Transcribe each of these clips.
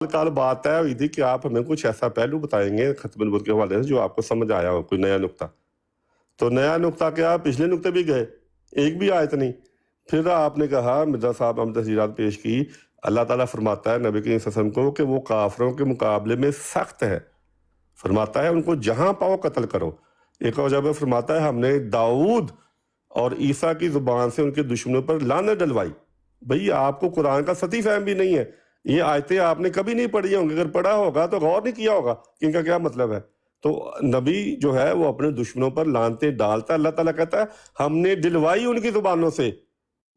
कल बात तय हुई थी कि आप हमें कुछ ऐसा पहलू बताएंगे खत्म नबूवत के हवाले से जो आपको समझ आया हो, कोई नया नुक्ता। तो नया नुक्ता क्या, पिछले नुक्ते भी गए, एक भी आयत नहीं। फिर आपने कहा, मिर्जा साहब हम तफसीरात पेश की, अल्लाह ताला फरमाता है नबी करीम सल्लल्लाहु अलैहि वसल्लम को कि वो काफिरों के मुकाबले में सख्त है, फरमाता है उनको जहां पाओ कत्ल करो। एक और जगह फरमाता है हमने दाऊद और ईसा की जुबान से उनके दुश्मनों पर लानत डलवाई। भाई आपको कुरान का सती फहम भी नहीं है, ये आयतें आपने कभी नहीं पढ़ी होंगी, अगर पढ़ा होगा तो गौर नहीं किया होगा कि इनका क्या मतलब है। तो नबी जो है वो अपने दुश्मनों पर लानतें डालता है, अल्लाह ताला कहता है हमने दिलवाई उनकी जुबानों से,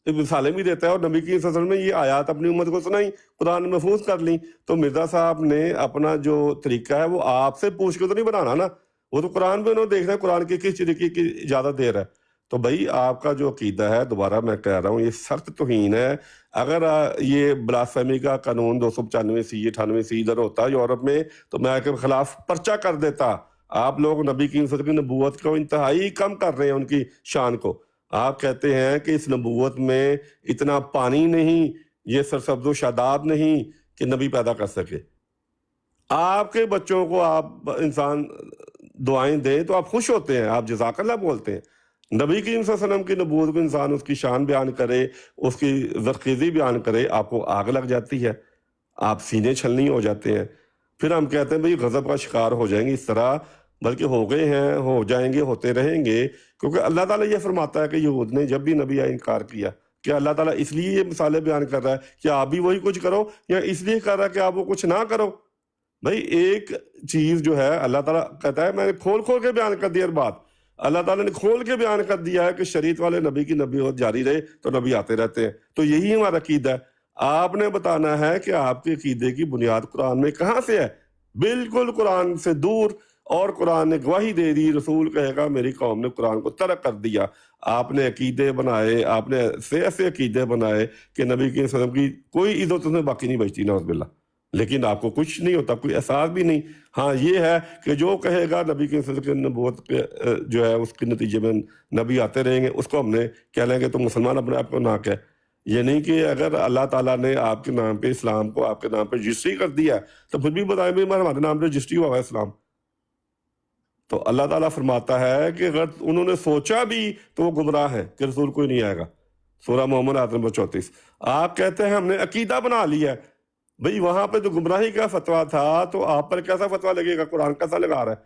ये मिसालें भी देता है। और नबी की सल्लल्लाहु अलैहि वसल्लम ने ये आयत अपनी उम्मत को सुनाई, कुरान में महफूज कर ली। तो मिर्जा साहब ने अपना जो तरीका है वो आपसे पूछ के तो नहीं बनाना ना, वो तो कुरान में उन्होंने देखना है कुरान की किस तरीके की इजाजत दे रहा है। तो भाई आपका जो अकीदा है, दोबारा मैं कह रहा हूँ, ये सख्त तौहीन है। अगर ये ब्लास्फेमी का कानून 295C 98C इधर होता यूरोप में, तो मैं आपके खिलाफ पर्चा कर देता। आप लोग नबी की नबूवत को इंतहाई कम कर रहे हैं, उनकी शान को। आप कहते हैं कि इस नबूवत में इतना पानी नहीं, ये सरसब्ज़ो शादाब नहीं कि नबी पैदा कर सके। आपके बच्चों को आप इंसान दुआएं दें तो आप खुश होते हैं, आप जज़ाकल्लाह बोलते हैं। नबी करीम सल्लल्लाहु अलैहि वसल्लम की नबूवत को इंसान उसकी शान बयान करे, उसकी ज़रख़ीज़ी बयान करे, आपको आग लग जाती है, आप सीने छलनी हो जाते हैं। फिर हम कहते हैं भाई गज़ब का शिकार हो जाएंगे इस तरह, बल्कि हो गए हैं, हो जाएंगे, होते रहेंगे। क्योंकि अल्लाह ताला ये फरमाता है कि यहूद ने जब भी नबी आए इनकार किया, क्या अल्लाह ताला इसलिए ये मिसालें बयान कर रहा है कि आप भी वही कुछ करो, या इसलिए कर रहा है कि आप वो कुछ ना करो। भाई एक चीज जो है अल्लाह ताला कहता है मैंने खोल खोल के बयान कर दिया, बात अल्लाह ताला ने खोल के बयान कर दिया है कि शरीयत वाले नबी की नबूवत जारी रहे, तो नबी आते रहते हैं। तो यही हमारा अकीदा है। आपने बताना है कि आपके अकीदे की बुनियाद कुरान में कहाँ से है, बिल्कुल कुरान से दूर। और कुरान ने गवाही दे दी, रसूल कहेगा मेरी कौम ने कुरान को तर्क कर दिया। आपने अकीदे बनाए, आपने ऐसे अकीदे बनाए कि नबी के वसल्लम की कोई इज्जत उसमें बाकी नहीं बचती, नौज़ुबिल्लाह। लेकिन आपको कुछ नहीं होता, कोई एहसास भी नहीं। हाँ ये है कि जो कहेगा नबी की नबूवत के जो है उसके नतीजे में नबी आते रहेंगे, उसको हमने कह लेंगे तो मुसलमान अपने आप को ना कहे। ये नहीं कि अगर अल्लाह ताला ने आपके नाम पे इस्लाम को आपके नाम पे रजिस्ट्री कर दिया तो फिर भी बताएं भाई हमारे नाम पे रजिस्ट्री हुआ है इस्लाम। तो अल्लाह ताला फरमाता है कि अगर उन्होंने सोचा भी तो वो गुमराह है कि रसूल कोई नहीं आएगा। सूरह मोहम्मद आयत नंबर 34। आप कहते हैं हमने अकीदा बना लिया है। भाई वहां पे तो गुमराही का फतवा था, तो आप पर कैसा फतवा लगेगा, कुरान कैसा लगा रहा है।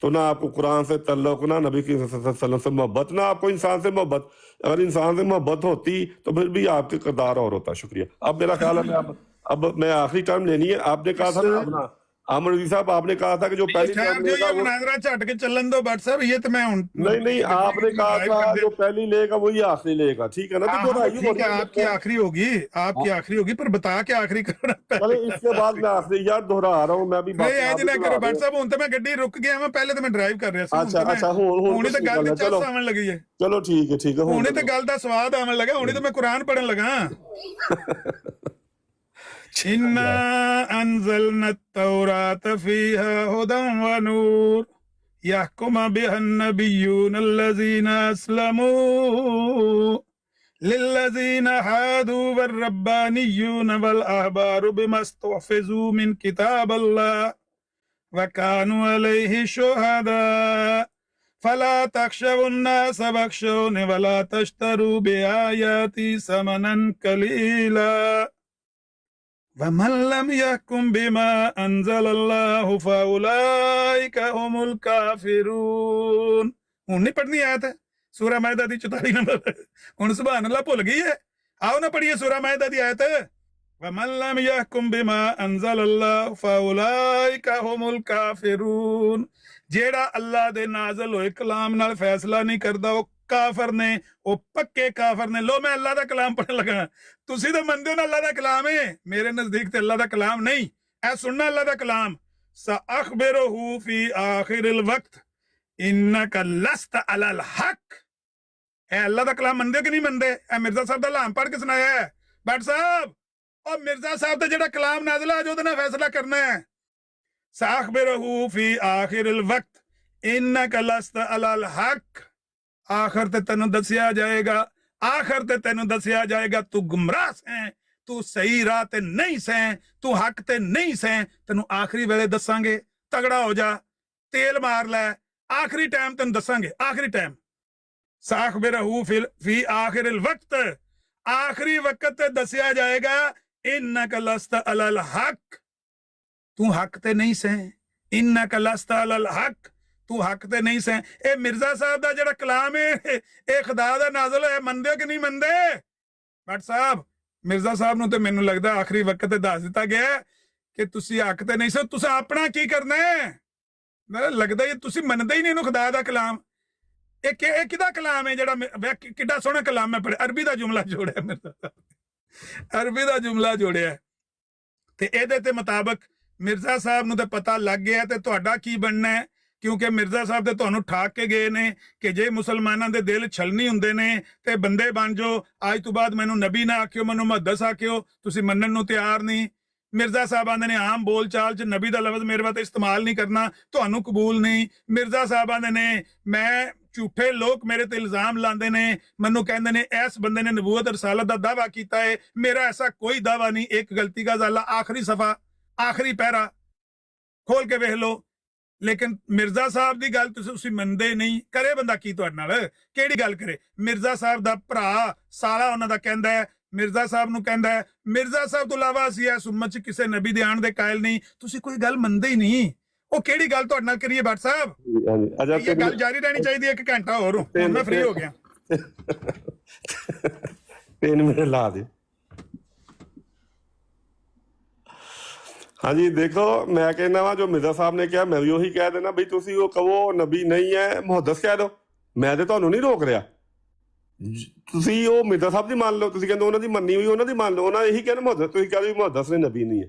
तो ना आपको कुरान से तल्लुक, ना नबी की वसल्लम से मोहब्बत, ना आपको इंसान से मोहब्बत। अगर इंसान से मोहब्बत होती तो फिर भी आपके किरदार और होता। शुक्रिया। अब मेरा ख्याल है अब मैं आखिरी टाइम लेनी है। आपने कहा था ना अपना आमर रजी साहब, आपने कहा था कि जो पहली खैर जो ये मुनाजरा झट के चलन दो बट साहब, ये तो मैं नहीं आपने कहा था जो पहली लेगा वही आखिरी लेगा, ठीक है ना। तो ठीक है, आपकी आखिरी होगी, आपकी आखिरी होगी, पर बता के आखिरी करना। चले इसके बाद मैं आखिरी यार दोहरा रहा हूँ, मैं भी नहीं ऐज ना करो बट साहब, हूं तो मैं गड्डी रुक गया, मैं पहले तो मैं ड्राइव कर रहा सी। अच्छा हुणे तो गल दी चस आवन लगी है। चलो ठीक है हुणे तो गल दा स्वाद आवन लगा, हुणे तो मैं कुरान पढ़न लगा। इन्ना अंज़लना तौरात फीहा हुदन व नूर यहकुमु बिहन नबिय्यून अल्लज़ीना अस्लमू लिल्लज़ीना हादू वर्रब्बानिय्यून वल अहबारु बिमस्तहफ़िज़ू मिन किताबिल्लाह व कानू अलैहि शुहदा फला तख्शवुन्नास वख्शौनि वला तश्तरू बिआयाती समनन कलीला वमन लम यहकुम बिमा अंज़लल्लाहु फउलाइका हुमुल काफिरून। हुण नहीं पढ़नी आयत है सूरह माइदा दी 44 नंबर। हुण सुभान अल्लाह भुल गई है। आओ ना पढ़िए सूरह माइदा दी आयत। वमन लम यहकुम बिमा अंज़लल्लाहु फउलाइका हुमुल काफिरून। जेड़ा अल्लाह दे नाज़िल होए कलाम नाल फैसला नहीं करदा वो काफर ने, वो पक्के काफर ने। लो मैं अल्लाह दा कलाम पढ़न लगा, तुसी तो मनदे हो ना अल्लाह दा कलाम है, मेरे नजदीक ते अल्लाह दा कलाम नहीं ऐ। सुनना अल्लाह दा कलाम, सअखबिरुहु फी आखिरिल वक्त इन्नका लस्त अलल हक। ए अल्लाह दा कलाम मनदे कि नहीं मनदे? ए मिर्जा साहब दा लाम पढ़ के सुनाया है बट साहब। और मिर्जा साहब दा जेड़ा कलाम नाज़िल है जो ना फैसला करना है। सअखबिरुहु फी आखिरिल वक्त इन्नका लस्त अलल हक। आखिर ते तेनू दसिया जाएगा, आखिर ते तेनू दसिया जाएगा तू गुमराह है, ਤੂੰ ਸਹੀ ਰਾਹ ਤੇ ਨਹੀਂ ਸੈਂ, ਤੂੰ ਹੱਕ ਤੇ ਨਹੀਂ ਸੈਂ, ਤੈਨੂੰ ਆਖਰੀ ਵੇਲੇ ਦੱਸਾਂਗੇ, ਤਗੜਾ ਹੋ ਜਾ, ਤੇਲ ਮਾਰ ਲੈ, ਆਖਰੀ ਟਾਈਮ ਤੈਨੂੰ ਦੱਸਾਂਗੇ, ਆਖਰੀ ਟਾਈਮ ਸਾਖਬਿਰਹੂ ਫੀ ਆਖਿਰ ਵਕਤ, ਆਖਰੀ ਵਕਤ ਤੇ ਦੱਸਿਆ ਜਾਏਗਾ ਇਨਕ ਲਸਤ ਅਲਲ ਹਕ, ਤੂੰ ਹੱਕ ਤੇ ਨਹੀਂ ਸੈਂ, ਇਨਕ ਲਸਤ ਅਲਲ ਹਕ, ਤੂੰ ਹੱਕ ਤੇ ਨਹੀਂ ਸੈਂ। ਇਹ ਮਿਰਜ਼ਾ ਸਾਹਿਬ ਦਾ ਜਿਹੜਾ ਕਲਾਮ ਹੈ ਇਹ ਖੁਦਾ ਦਾ ਨਾਜ਼ਲ ਹੋਇਆ, ਮੰਨਦੇ ਕਿ ਨਹੀਂ ਮੰਨਦੇ? ਭੱਟ ਸਾਹਿਬ, ਮਿਰਜ਼ਾ ਸਾਹਿਬ ਨੂੰ ਤੇ ਮੈਨੂੰ ਲੱਗਦਾ ਆਖਰੀ ਵਕਤ ਤੇ ਦੱਸ ਦਿੱਤਾ ਗਿਆ ਕਿ ਤੁਸੀਂ ਹੱਕ ਤੇ ਨਹੀਂ ਸੋ, ਤੁਸੀਂ ਆਪਣਾ ਕੀ ਕਰਨਾ ਹੈ? ਮੈਨੂੰ ਲੱਗਦਾ ਇਹ ਤੁਸੀਂ ਮੰਨਦੇ ਹੀ ਨਹੀਂ ਇਹਨੂੰ, ਖੁਦਾ ਦਾ ਕਲਾਮ। ਇਹ ਕਿਹਦਾ ਕਲਾਮ ਹੈ ਜਿਹੜਾ ਕਿੱਡਾ ਸੋਹਣਾ ਕਲਾਮ ਹੈ ਪੜ੍ਹਿਆ, ਅਰਬੀ ਦਾ ਜੁਮਲਾ ਜੋੜਿਆ ਮਿਰਜ਼ਾ ਸਾਹਿਬ, ਅਰਬੀ ਦਾ ਜੁਮਲਾ ਜੋੜਿਆ ਤੇ ਇਹਦੇ ਤੇ ਮੁਤਾਬਕ ਮਿਰਜ਼ਾ ਸਾਹਿਬ ਨੂੰ ਤੇ ਪਤਾ ਲੱਗ ਗਿਆ ਤੇ ਤੁਹਾਡਾ ਕੀ ਬਣਨਾ ਹੈ, ਕਿਉਂਕਿ ਮਿਰਜ਼ਾ ਸਾਹਿਬ ਤੇ ਤੁਹਾਨੂੰ ਠਾਕ ਕੇ ਗਏ ਨੇ ਕਿ ਜੇ ਮੁਸਲਮਾਨਾਂ ਦੇ ਦਿਲ ਛਲਨੀ ਹੁੰਦੇ ਨੇ ਤੇ ਬੰਦੇ ਬਣ ਜਾਓ, ਅੱਜ ਤੋਂ ਬਾਅਦ ਮੈਨੂੰ ਨਬੀ ਨਾ ਆਖਿਓ, ਮੈਨੂੰ ਮੁਹੱਦਸ ਆਖਿਓ, ਤੁਸੀਂ ਮੰਨਣ ਨੂੰ ਤਿਆਰ ਨਹੀਂ। ਮਿਰਜ਼ਾ ਸਾਹਿਬਾਂ ਨੇ ਆਮ ਬੋਲ ਚਾਲ 'ਚ ਨਬੀ ਦਾ ਲਫ਼ਜ਼ ਮੇਰੇ ਵਾਸਤੇ ਇਸਤੇਮਾਲ ਨਹੀਂ ਕਰਨਾ, ਤੁਹਾਨੂੰ ਕਬੂਲ ਨਹੀਂ। ਮਿਰਜ਼ਾ ਸਾਹਿਬਾਂ ਨੇ ਮੈਂ ਝੂਠੇ ਲੋਕ ਮੇਰੇ ਤੇ ਇਲਜ਼ਾਮ ਲਾਉਂਦੇ ਨੇ, ਮੈਨੂੰ ਕਹਿੰਦੇ ਨੇ ਇਸ ਬੰਦੇ ਨੇ ਨਬੂਵਤ ਰਸਾਲਤ ਦਾ ਦਾਵਾ ਕੀਤਾ ਹੈ, ਮੇਰਾ ਐਸਾ ਕੋਈ ਦਾਵਾ ਨਹੀਂ। ਇੱਕ ਗਲਤੀ ਦਾ ਜ਼ਾਲਾ, ਆਖਰੀ ਸਫਾ, ਆਖਰੀ ਪੈਰਾ ਖੋਲ ਕੇ ਵੇਖ ਲਓ। ਲੇਕਿਨ ਮਿਰਜ਼ਾ ਸਾਹਿਬ ਦੀ ਗੱਲ ਤੁਸੀਂ ਮੰਨਦੇ ਨਹੀਂ। ਕਰੇ ਬੰਦਾ ਕੀ ਤੁਹਾਡੇ ਨਾਲ, ਕਿਹੜੀ ਗੱਲ ਕਰੇ? ਮਿਰਜ਼ਾ ਸਾਹਿਬ ਦਾ ਭਰਾ ਸਾਲਾ ਉਹਨਾਂ ਦਾ ਕਹਿੰਦਾ ਹੈ, ਮਿਰਜ਼ਾ ਸਾਹਿਬ ਨੂੰ ਕਹਿੰਦਾ ਹੈ ਮਿਰਜ਼ਾ ਸਾਹਿਬ ਤੋਂ ਇਲਾਵਾ ਅਸੀਂ ਇਸ ਉਮਤ 'ਚ ਕਿਸੇ ਨਬੀ ਦੇ ਆਣ ਦੇ ਕਾਇਲ ਨਹੀਂ। ਤੁਸੀਂ ਕੋਈ ਗੱਲ ਮੰਨਦੇ ਹੀ ਨਹੀਂ, ਉਹ ਕਿਹੜੀ ਗੱਲ ਤੁਹਾਡੇ ਨਾਲ ਕਰੀਏ ਭੱਟ ਸਾਹਿਬ? ਇਹ ਗੱਲ ਜਾਰੀ ਰਹਿਣੀ ਚਾਹੀਦੀ ਹੈ, 1 ਘੰਟਾ ਹੋਰ, ਹੁਣ ਮੈਂ ਫ੍ਰੀ ਹੋ ਗਿਆ। 3 ਮਿੰਟ ਲਾ ਦੇ। ਹਾਂਜੀ ਦੇਖੋ, ਮੈਂ ਕਹਿੰਦਾ ਵਾ ਜੋ ਮਿਰਜ਼ਾ ਸਾਹਿਬ ਨੇ ਕਿਹਾ ਮੈਂ ਵੀ ਉਹੀ ਕਹਿ ਦੇਣਾ ਬਈ ਤੁਸੀਂ ਉਹ ਕਹੋ ਨਬੀ ਨਹੀਂ ਹੈ, ਮੁਹੱਦਸ ਕਹਿ ਦਿਓ, ਮੈਂ ਤੇ ਤੁਹਾਨੂੰ ਨਹੀਂ ਰੋਕ ਰਿਹਾ। ਤੁਸੀਂ ਉਹ ਮਿਰਜ਼ਾ ਸਾਹਿਬ ਦੀ ਮੰਨ ਲਓ, ਤੁਸੀਂ ਕਹਿੰਦੇ ਉਹਨਾਂ ਦੀ ਮੰਨੀ ਹੋਈ ਉਹਨਾਂ ਦੀ ਮੰਨ ਲਓ, ਉਹਨਾਂ ਇਹੀ ਕਹਿਣਾ ਮੁਹੱਦਸ, ਤੁਸੀਂ ਕਹਿ ਦਿਓ ਮੁਹੱਦਸ ਨੇ ਨਬੀ ਨਹੀਂ ਹੈ,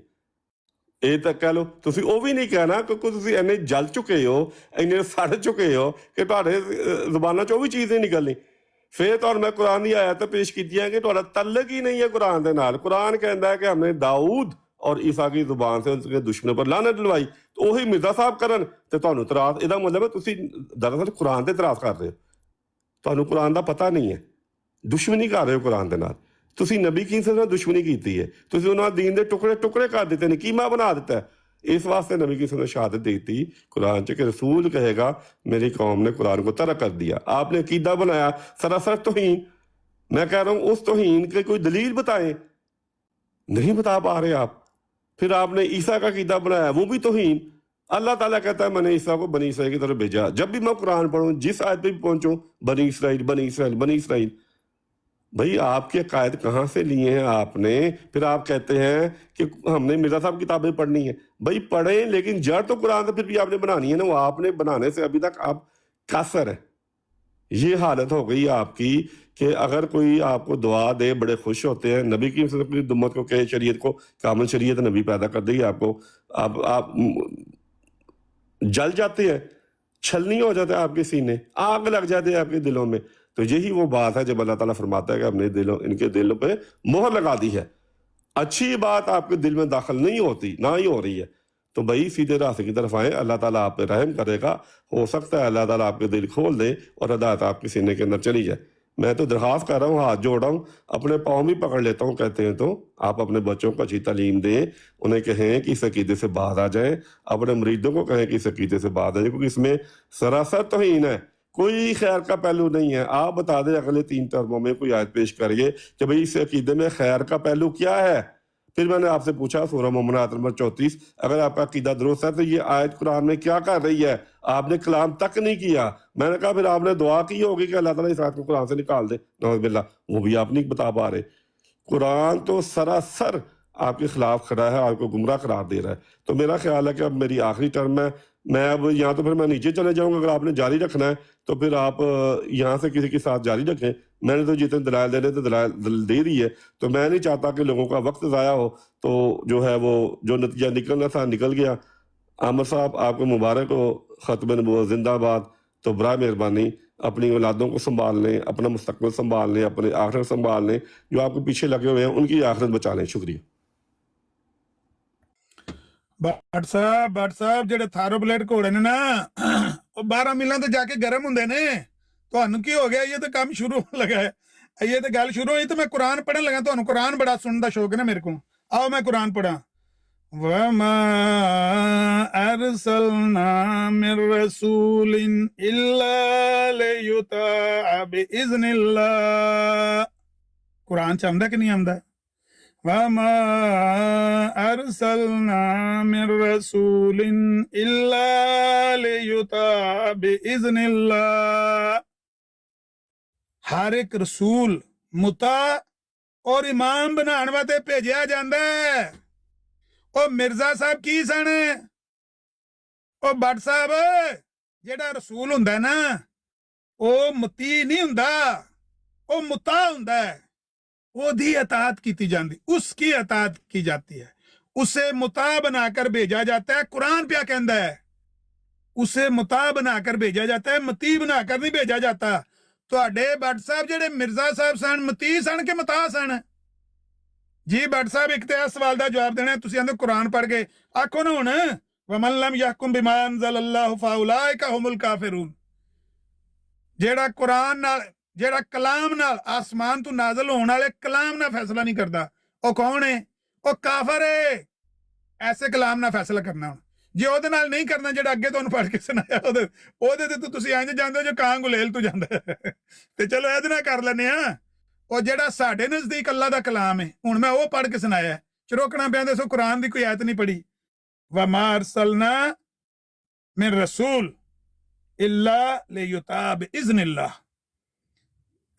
ਇਹ ਤਾਂ ਕਹਿ ਲਓ। ਤੁਸੀਂ ਉਹ ਵੀ ਨਹੀਂ ਕਹਿਣਾ ਕਿਉਂਕਿ ਤੁਸੀਂ ਇੰਨੇ ਜਲ ਚੁੱਕੇ ਹੋ, ਇੰਨੇ ਸੜ ਚੁੱਕੇ ਹੋ ਕਿ ਤੁਹਾਡੇ ਜ਼ੁਬਾਨਾਂ 'ਚ ਉਹ ਵੀ ਚੀਜ਼ ਨਹੀਂ ਨਿਕਲਣੀ। ਫਿਰ ਤੁਹਾਨੂੰ ਮੈਂ ਕੁਰਾਨ ਦੀ ਆਇਤ ਪੇਸ਼ ਕੀਤੀ ਹੈ ਕਿ ਤੁਹਾਡਾ ਤਲਕ ਹੀ ਨਹੀਂ ਹੈ ਕੁਰਾਨ ਦੇ ਨਾਲ। ਕੁਰਾਨ ਕਹਿੰਦਾ ਹੈ ਕਿ ਹਮਨੇ ਦਾਊਦ और ईसा की जुबान से उनके दुश्मनों पर लानत डलवाई, तो वही मिर्जा साहब करन ते तुहानू इतराज, ਇਹਦਾ ਮਤਲਬ ਹੈ ਤੁਸੀਂ ਦਰਅਸਲ ਕੁਰਾਨ ਤੇ ਇਤਰਾਜ਼ ਕਰ ਰਹੇ ਹੋ, ਤੁਹਾਨੂੰ ਕੁਰਾਨ ਦਾ ਪਤਾ ਨਹੀਂ ਹੈ, ਦੁਸ਼ਮਣੀ ਕਰ ਰਹੇ ਹੋ ਕੁਰਾਨ ਦੇ ਨਾਲ। ਤੁਸੀਂ ਨਬੀ ਕੀ ਨਾਲ ਦੁਸ਼ਮਣੀ ਕੀਤੀ ਹੈ, ਤੁਸੀਂ ਉਹਨਾਂ ਦੀਨ ਦੇ ਟੁਕੜੇ ਟੁਕੜੇ ਕਰ ਦਿੱਤੇ ਨੇ, ਕੀਮਾ ਬਣਾ ਦਿੱਤਾ ਹੈ। ਇਸ ਵਾਸਤੇ नबी की ने शहादत दी थी कुरान च कि रसूल कहेगा मेरी कौम ने कुरान को तरक कर दिया। आपने अकीदा बनाया सरासर तौहीन। मैं कह रहा हूँ उस तौहीन के कोई दलील बताएं, नहीं बता पा रहे आप। फिर आपने ईसा का कीदा बनाया, वो भी तौहीन। अल्लाह ताला कहता है मैंने ईसा को बनी इसराइल की तरफ भेजा। जब भी मैं कुरान पढ़ूं, जिस आयत पे भी पहुंचूं, बनी इसराइल बनी इसराइल बनी इसराइल। भाई आपके अकायद कहाँ से लिए हैं आपने? फिर आप कहते हैं कि हमने मिर्जा साहब किताबें पढ़नी है। भाई पढ़ें, लेकिन जड़ तो कुरान से फिर भी आपने बनानी है ना, वो आपने बनाने से अभी तक आप कासर है। ये हालत हो गई आपकी कि अगर कोई आपको दुआ दे बड़े खुश होते हैं। नबी की उम्मत को कहे शरीयत को कामल शरीयत नबी पैदा कर देगी आपको, आप जल जाते हैं, छलनी हो जाता है आपके सीने, आग लग जाती है आपके दिलों में। तो यही वो बात है जब अल्लाह ताला फरमाता है कि हमने इनके दिलों पे मोहर लगा दी है। अच्छी बात आपके दिल में दाखिल नहीं होती, ना ही हो रही है, तो भाई सीधे रास्ते की तरफ आए, अल्लाह ताला आप पे रहम करेगा। हो सकता है अल्लाह ताला आपके दिल खोल दे और हदायत आपके सीने के अंदर चली जाए। मैं तो दरख्वास्त कर रहा हूँ, हाथ जोड़ रहा हूँ, अपने पाँव भी पकड़ लेता हूँ। कहते हैं तो आप अपने बच्चों को अच्छी तालीम दें, उन्हें कहें कि इस अकीदे से बाहर आ जाएं, अपने मरीदों को कहें कि इस अकीदे से बाहर आ जाए, क्योंकि इसमें सरासर तौहीन है, कोई खैर का पहलू नहीं है। आप बता दें अगले 3 टर्मों में कोई आयत पेश करिए कि भाई इस अकीदे में खैर का पहलू क्या है। फिर मैंने आपसे पूछा सूरह मोमिन आयत नंबर 34, अगर आपका अकीदा दुरुस्त है तो ये आयत कुरान में क्या कर रही है? आपने कलाम तक नहीं किया। मैंने कहा फिर आपने दुआ की होगी कि अल्लाह ताला इस आयत को कुरान से निकाल दे, नौज़ुबिल्लाह, वो भी आप नहीं बता पा रहे। कुरान तो सरासर आपके खिलाफ खड़ा है, आपको गुमराह करार दे रहा है। तो मेरा ख्याल है कि अब मेरी आखिरी टर्म है, मैं अब यहाँ तो फिर मैं नीचे चले जाऊँगा। अगर आपने जारी रखना है तो फिर आप यहाँ से किसी के साथ जारी रखें। मैंने तो जितने दलाल देने तो दलाल दे दी है, तो मैं नहीं चाहता कि लोगों का वक्त ज़ाया हो। तो जो है वो जो नतीजा निकलना था निकल गया। आमिर साहब आपको मुबारक हो, ख़त्म नबूवत जिंदाबाद। तो बड़ा मेहरबानी अपनी औलादों को संभाल लें, अपना मुस्तकबिल संभाल लें, अपने आखिरत संभाल लें, जो आपके पीछे लगे हुए हैं उनकी आखिरत बचा लें। शुक्रिया। भट्ट साहब ਜਿਹੜੇ ਥਾਰੋਬਲੇਟ ਘੋੜੇ ਨੇ ਨਾ ਉਹ 12 ਮੀਲਾਂ ਤੇ ਜਾ ਕੇ ਗਰਮ ਹੁੰਦੇ ਨੇ। ਤੁਹਾਨੂੰ ਕੀ ਹੋ ਗਿਆ? ਇਹ ਤਾਂ ਕੰਮ ਸ਼ੁਰੂ ਹੋਣ ਲੱਗਾ ਹੈ। ਇਹ ਤੇ ਗੱਲ ਸ਼ੁਰੂ ਹੋਈ ਤੇ ਮੈਂ ਕੁਰਾਨ ਪੜ੍ਹਨ ਲੱਗਾ। ਤੁਹਾਨੂੰ ਕੁਰਾਨ ਬੜਾ ਸੁਣਨ ਦਾ ਸ਼ੌਕ ਹੈ ਨਾ ਮੇਰੇ ਕੋਲ। ਆਓ ਮੈਂ ਕੁਰਾਨ ਪੜਾਂ। وَمَا أَرْسَلْنَا مِن رَّسُولٍ إِلَّا لِيُطَاعَ بِإِذْنِ اللَّهِ۔ قرآن چ آمدا کہ نہیں آمدا؟ وَمَا أَرْسَلْنَا مِن رَّسُولٍ إِلَّا لِيُطَاعَ بِإِذْنِ اللَّهِ۔ ہر ایک رسول مطاع اور امام بنان واسطے بھیجیا جاندا ہے۔ ਉਹ ਮਿਰਜ਼ਾ ਸਾਹਿਬ ਕੀ ਸਨ? ਉਹ ਬੱਟ ਸਾਹਿਬ ਜਿਹੜਾ ਰਸੂਲ ਹੁੰਦਾ ਨਾ ਉਹ ਮਤੀ ਨਹੀਂ ਹੁੰਦਾ, ਉਹ ਮੁਤਾ ਹੁੰਦਾ ਹੈ। ਉਹਦੀ ਇਤਾਅਤ ਕੀਤੀ ਜਾਂਦੀ, ਉਸकी इताअत की जाती है, उसे मुता बनाकर भेजा जाता है। कुरान क्या कहता है? उसे मुता बनाकर भेजा जाता है, मती बनाकर नहीं भेजा जाता। ਤੁਹਾਡੇ ਬੱਟ ਸਾਹਿਬ ਜਿਹੜੇ ਮਿਰਜ਼ਾ ਸਾਹਿਬ ਸਨ ਮਤੀ ਸਨ ਕਿ ਮਤਾ ਸਨ? ਜੀ ਬੱਟ ਸਾਹਿਬ ਇੱਕ ਤੇ ਇਸ ਸਵਾਲ ਦਾ ਜਵਾਬ ਦੇਣਾ। ਤੁਸੀਂ ਆਂਦੇ ਕੁਰਾਨ ਪੜ੍ਹ ਕੇ ਆਖੋ ਨਾ ਹੁਣ ਵਮਨ ਲਮ ਯਹਕੁਮ ਬਿਮਾ ਅਨਜ਼ਲ ਅੱਲਾਹੁ ਫਾਉਲਾਇਕਾ ਹੁਮੁਲ ਕਾਫਿरून। ਜਿਹੜਾ ਕੁਰਾਨ ਨਾਲ, ਜਿਹੜਾ ਕਲਾਮ ਨਾਲ, ਆਸਮਾਨ ਤੋਂ ਨਾਜ਼ਲ ਹੋਣ ਵਾਲੇ ਕਲਾਮ ਨਾਲ ਫੈਸਲਾ ਨਹੀਂ ਕਰਦਾ, ਉਹ ਕੌਣ ਹੈ? ਉਹ ਕਾਫਰ ਹੈ। ਐਸੇ ਕਲਾਮ ਨਾਲ ਫੈਸਲਾ ਕਰਨਾ। ਹੁਣ ਜੇ ਉਹਦੇ ਨਾਲ ਨਹੀਂ ਕਰਨਾ ਜਿਹੜਾ ਅੱਗੇ ਤੁਹਾਨੂੰ ਪੜ੍ਹ ਕੇ ਸੁਣਾਇਆ ਉਹਦੇ ਤੇ ਤੁਸੀਂ ਇੰਝ ਜਾਂਦੇ ਹੋ ਜੋ ਕਾਂ ਗੁਲੇਲ ਤੋਂ ਜਾਂਦਾ। ਤੇ ਚਲੋ ਇਹਦੇ ਨਾਲ ਕਰ ਲੈਂਦੇ ਆ। ਉਹ ਜਿਹੜਾ ਸਾਡੇ ਨਜ਼ਦੀਕ ਅੱਲਾ ਦਾ ਕਲਾਮ ਹੈ, ਹੁਣ ਮੈਂ ਉਹ ਪੜ੍ਹ ਕੇ ਸੁਣਾਇਆ। ਚਰੋਕਣਾ ਪਿਆ ਦੱਸੋ ਕੁਰਾਨ ਦੀ ਕੋਈ ਆਇਤ ਨਹੀਂ ਪੜ੍ਹੀ। ਵਮਾ ਅਰਸਲਨਾ ਮਿਨ ਰਸੂਲ ਇਲਾ ਲਿਯੁਤਾਅ ਬਿਇਜ਼ਨਿल्लाह।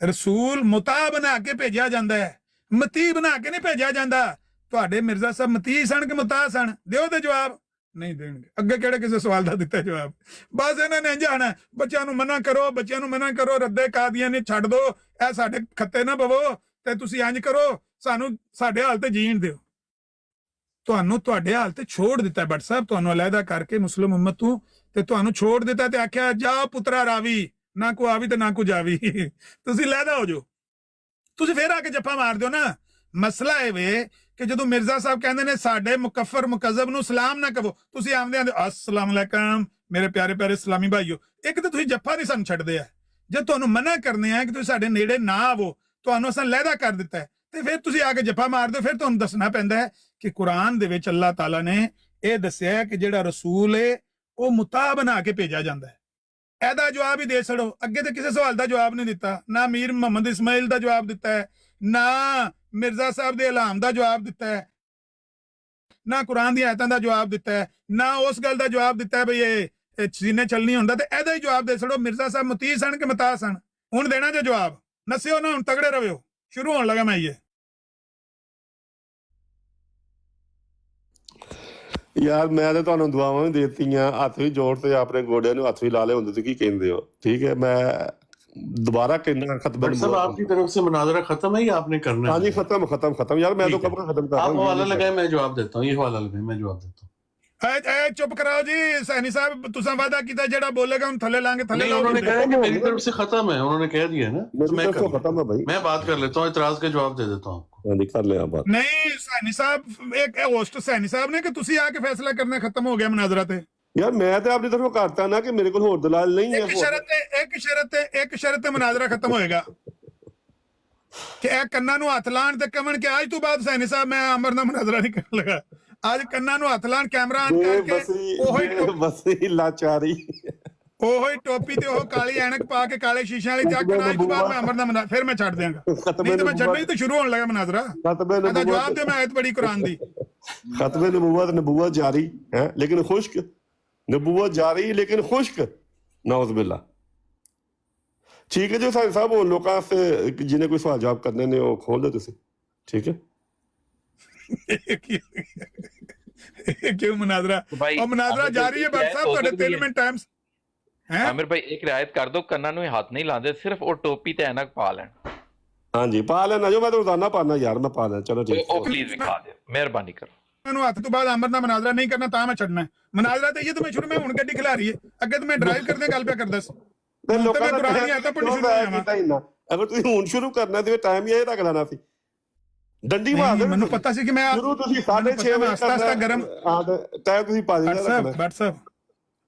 ਰਸੂਲ ਮੁਤਾ ਬਣਾ ਕੇ ਭੇਜਿਆ ਜਾਂਦਾ ਹੈ, ਮਤੀ ਬਣਾ ਕੇ ਨਹੀਂ ਭੇਜਿਆ ਜਾਂਦਾ। ਤੁਹਾਡੇ ਮਿਰਜ਼ਾ ਸਾਹਿਬ ਮਤੀ ਸਨ ਕਿ ਮੁਤਾ ਸਨ? ਦਿਓ ਤੇ ਜਵਾਬ। ਨਹੀਂ ਦੇਣਗੇ। ਅੱਗੇ ਕਿਹੜੇ ਕਿਸੇ ਸਵਾਲ ਦਾ ਦਿੱਤਾ ਜਵਾਬ? ਬਸ ਇਹਨਾਂ ਨੇ ਜਾਣਾ ਬੱਚਿਆਂ ਨੂੰ ਮਨਾ ਕਰੋ, ਬੱਚਿਆਂ ਨੂੰ ਮਨਾ ਕਰੋ, ਰੱਦੇ ਕਾਦੀਆਂ ਨੇ ਛੱਡ ਦੋ, ਇਹ ਸਾਡੇ ਖੱਤੇ ਨਾ ਪਵੋ ਤੇ ਤੁਸੀਂ ਇੰਝ ਕਰੋ, ਸਾਨੂੰ ਸਾਡੇ ਹਾਲ ਤੇ ਜੀਣ ਦਿਓ। ਤੁਹਾਨੂੰ ਤੁਹਾਡੇ ਹਾਲ ਤੇ ਛੋੜ ਦਿੱਤਾ ਬੱਟ ਸਾਹਿਬ, ਤੁਹਾਨੂੰ ਅਲੱਗਾ ਕਰਕੇ ਮੁਸਲਿਮ ਉਮਤ ਤੋਂ, ਤੇ ਤੁਹਾਨੂੰ ਛੋੜ ਦਿੱਤਾ ਤੇ ਆਖਿਆ ਜਾ ਪੁੱਤਰਾ ਰਾਵੀ, ਨਾ ਕੋ ਆਵੀ ਤੇ ਨਾ ਕੋ ਜਾਵੀ, ਤੁਸੀਂ ਲਹਿਦਾ ਹੋ ਜਾਓ। ਤੁਸੀਂ ਫੇਰ ਆ ਕੇ ਜੱਫਾ ਮਾਰ ਦਿਓ ਨਾ। ਮਸਲਾ ਇਹ ਵੇ ਕਿ ਜਦੋਂ ਮਿਰਜ਼ਾ ਸਾਹਿਬ ਕਹਿੰਦੇ ਨੇ ਸਾਡੇ ਮੁਕੱਫਰ ਮੁਕਜ਼ਬ ਨੂੰ ਸਲਾਮ ਨਾ ਕਹੋ, ਤੁਸੀਂ ਆਮਦੇ ਆਂਦੇ ਅਸਲਾਮ ਅਲੈਕਮ ਮੇਰੇ ਪਿਆਰੇ ਪਿਆਰੇ ਇਸਲਾਮੀ ਭਾਈਓ। ਇੱਕ ਤਾਂ ਤੁਸੀਂ ਜੱਫਾ ਨਹੀਂ ਸਾਨੂੰ ਛੱਡਦੇ ਆ। ਜੇ ਤੁਹਾਨੂੰ ਮਨਾ ਕਰਨੇ ਆ ਕਿ ਤੁਸੀਂ ਸਾਡੇ ਨੇੜੇ ਨਾ ਆਵੋ, ਤੁਹਾਨੂੰ ਅਸਾਂ ਲਹਿਦਾ ਕਰ ਦਿੱਤਾ ਹੈ, ਤੇ ਫਿਰ ਤੁਸੀਂ ਆ ਕੇ ਜੱਫਾ ਮਾਰਦੇ ਹੋ। ਫਿਰ ਤੁਹਾਨੂੰ ਦੱਸਣਾ ਪੈਂਦਾ ਹੈ ਕਿ ਕੁਰਾਨ ਦੇ ਵਿੱਚ ਅੱਲਾਹ ਤਾਲਾ ਨੇ ਇਹ ਦੱਸਿਆ ਕਿ ਜਿਹੜਾ ਰਸੂਲ ਹੈ ਉਹ ਮੁਤਾ ਬਣਾ ਕੇ ਭੇਜਿਆ ਜਾਂਦਾ ਹੈ। ਇਹਦਾ ਜਵਾਬ ਹੀ ਦੇ ਛੜੋ। ਅੱਗੇ ਤੇ ਕਿਸੇ ਸਵਾਲ ਦਾ ਜਵਾਬ ਨਹੀਂ ਦਿੱਤਾ, ਨਾ ਮੀਰ ਮੁਹੰਮਦ ਇਸਮਾਈਲ ਦਾ ਜਵਾਬ ਦਿੱਤਾ ਹੈ, ਨਾ ਮਿਰਜ਼ਾ ਸਾਹਿਬ ਦੇ ਇਲਹਾਮ ਦਾ ਜਵਾਬ ਦਿੱਤਾ ਹੈ, ਨਾ ਕੁਰਾਨ ਦੀਆਂ ਆਇਤਾਂ ਦਾ ਜਵਾਬ ਦਿੱਤਾ ਹੈ, ਨਾ ਉਸ ਗੱਲ ਦਾ ਜਵਾਬ ਦਿੱਤਾ ਹੈ ਬਈ ਇਹ ਸੀਨੇ ਚੱਲਣੀ ਹੁੰਦਾ। ਤੇ ਇਹਦਾ ਹੀ ਜਵਾਬ ਦੇ ਛੜੋ, ਮਿਰਜ਼ਾ ਸਾਹਿਬ ਮਤੀ ਸਨ ਕਿ ਮਤਾ ਸਨ? ਹੁਣ ਦੇਣਾ ਜੇ ਜਵਾਬ। ਨਸਿਓ ਨਾ, ਹੁਣ ਤਗੜੇ ਰਵਿਓ। ਸ਼ੁਰੂ ਹੋਣ ਲੱਗਾ ਮੈਂ ਇਹ। ਯਾਰ ਮੈਂ ਤਾਂ ਤੁਹਾਨੂੰ ਦੁਆਵਾਂ ਵੀ ਦੇ ਦਿੱਤੀਆਂ, ਹੱਥ ਵੀ ਜੋੜ ਤੇ ਆਪਣੇ ਗੋਡਿਆਂ ਨੂੰ ਹੱਥ ਵੀ ਲਾ ਲਏ ਹੁੰਦੇ। ਤੁਸੀਂ ਕੀ ਕਹਿੰਦੇ ਹੋ? ਠੀਕ ਹੈ, ਮੈਂ दोबारा कहना खत्म। सब आपकी तरफ से मुनाजरा खत्म है या आपने करना है? हाँ जी, खत्म यार, मैं तो कब का खत्म कर रहा आप हूँ। हवाला लगाए, मैं जवाब देता हूँ। ये हवाला लगाए, मैं जवाब देता हूँ। चुप कराओ जी सैनी साहब, तुसा वादा कीता जेड़ा बोलेगा हम थले लांगे, थले लाओ। उन्होंने कहा कि मेरी तरफ से खत्म है, उन्होंने कह दिया ना। मेरी तरफ से खत्म है भाई, मैं बात कर लेता हूँ, इतराज का जवाब दे देता हूँ आपको। हाँ जी, कर ले आप बात। नहीं सैनी साहब, एक होस्ट सैनी साहब ने कि तुसी आके फैसला करना खत्म हो गया मुनाजरा ते। यार मैं तो अपनी तरफ करता ना कि मेरे को होर दलाल नहीं है। एक शर्त ते मुनाजरा खत्म होएगा कि ए कन्ना नु हथ लाण ते कमन के आज तो बाद सैनी साहब मैं अमर ना मुनाजरा नहीं करने लगा। आज कन्ना नु हथ लाण, कैमरा ऑन करके बसी लाचारी, ओही टोपी ते ओह काली ऐनक पा के काले शीशे वाली ते आखना आज तो बाद मैं अमर ना फिर मैं छੱਡ देंगा। नहीं तो मैं छੱਡना ही तो शुरू होने लगा मुनाजरा। मैं जवाब दे, मैं आयत पढ़ी कुरान दी। खत्म नबूवत जारी है लेकिन खुश्क, नबूवत जारी लेकिन खुश्क, नौज़ बिल्ला। ठीक है जी साहब, वो लोगों से जिन्हें कोई सवाल जवाब करने ने वो खोल दो तुसी। ठीक है क्यों मुनाजरा? और मुनाजरा जारी है बट साहब ਤੁਹਾਡੇ 3 ਮਿੰਟ ਟਾਈਮਸ ਹੈ। आमिर भाई एक रियायत कर दो, ਕੰਨਾਂ ਨੂੰ ਹੱਥ ਨਹੀਂ ਲਾਉਂਦੇ, ਸਿਰਫ ਉਹ ਟੋਪੀ ਤੇ ਐਨਕ ਪਾ ਲੈਣ। हाँ जी, पा लेना जो, मैं तो रोजाना पाना यार, मैं पा लेना। चलो ठीक है, ਉਹ ਪਲੀਜ਼ ਵਿਖਾ ਦਿਓ, ਮਿਹਰਬਾਨੀ ਕਰੋ। ਮੈਨੂੰ ਹੱਥ ਤੋਂ ਬਾਅਦ ਅਮਰ ਦਾ ਮੁਨਾਜ਼ਰਾ ਨਹੀਂ ਕਰਨਾ ਤਾਂ ਮੈਂ ਛੱਡਣਾ। ਮੁਨਾਜ਼ਰਾ ਤੇ ਇਹ ਤਾਂ ਮੈਂ ਸ਼ੁਰੂ ਮੈਂ ਹੁਣ ਗੱਡੀ ਖਿਲਾ ਰਹੀ ਹੈ, ਅੱਗੇ ਤਾਂ ਮੈਂ ਡਰਾਈਵ ਕਰਦੇ ਗੱਲ ਪਿਆ ਕਰਦਾ ਸੀ। ਤੇ ਲੋਕਾਂ ਮੈਂ ਦਾ ਕੁਰਾਨ ਨਹੀਂ ਆਤਾ ਪੜ੍ਹਨੀ ਸ਼ੁਰੂ ਹੋਇਆ ਕੀਤਾ ਇੰਨਾ। ਅਗਰ ਤੁਸੀਂ ਹੁਣ ਸ਼ੁਰੂ ਕਰਨਾ ਤੇ ਟਾਈਮ ਇਹ ਰੱਖ ਲੈਣਾ ਸੀ, ਡੰਡੀ ਮਾਰ ਦੇ। ਮੈਨੂੰ ਪਤਾ ਸੀ ਕਿ ਮੈਂ ਸ਼ੁਰੂ ਤੁਸੀਂ 6:30 ਵਜੇ ਆਸਤਾ ਗਰਮ ਹਾਂ ਤੇ ਟਾਈਮ ਤੁਸੀਂ ਪਾ ਦੇਣਾ।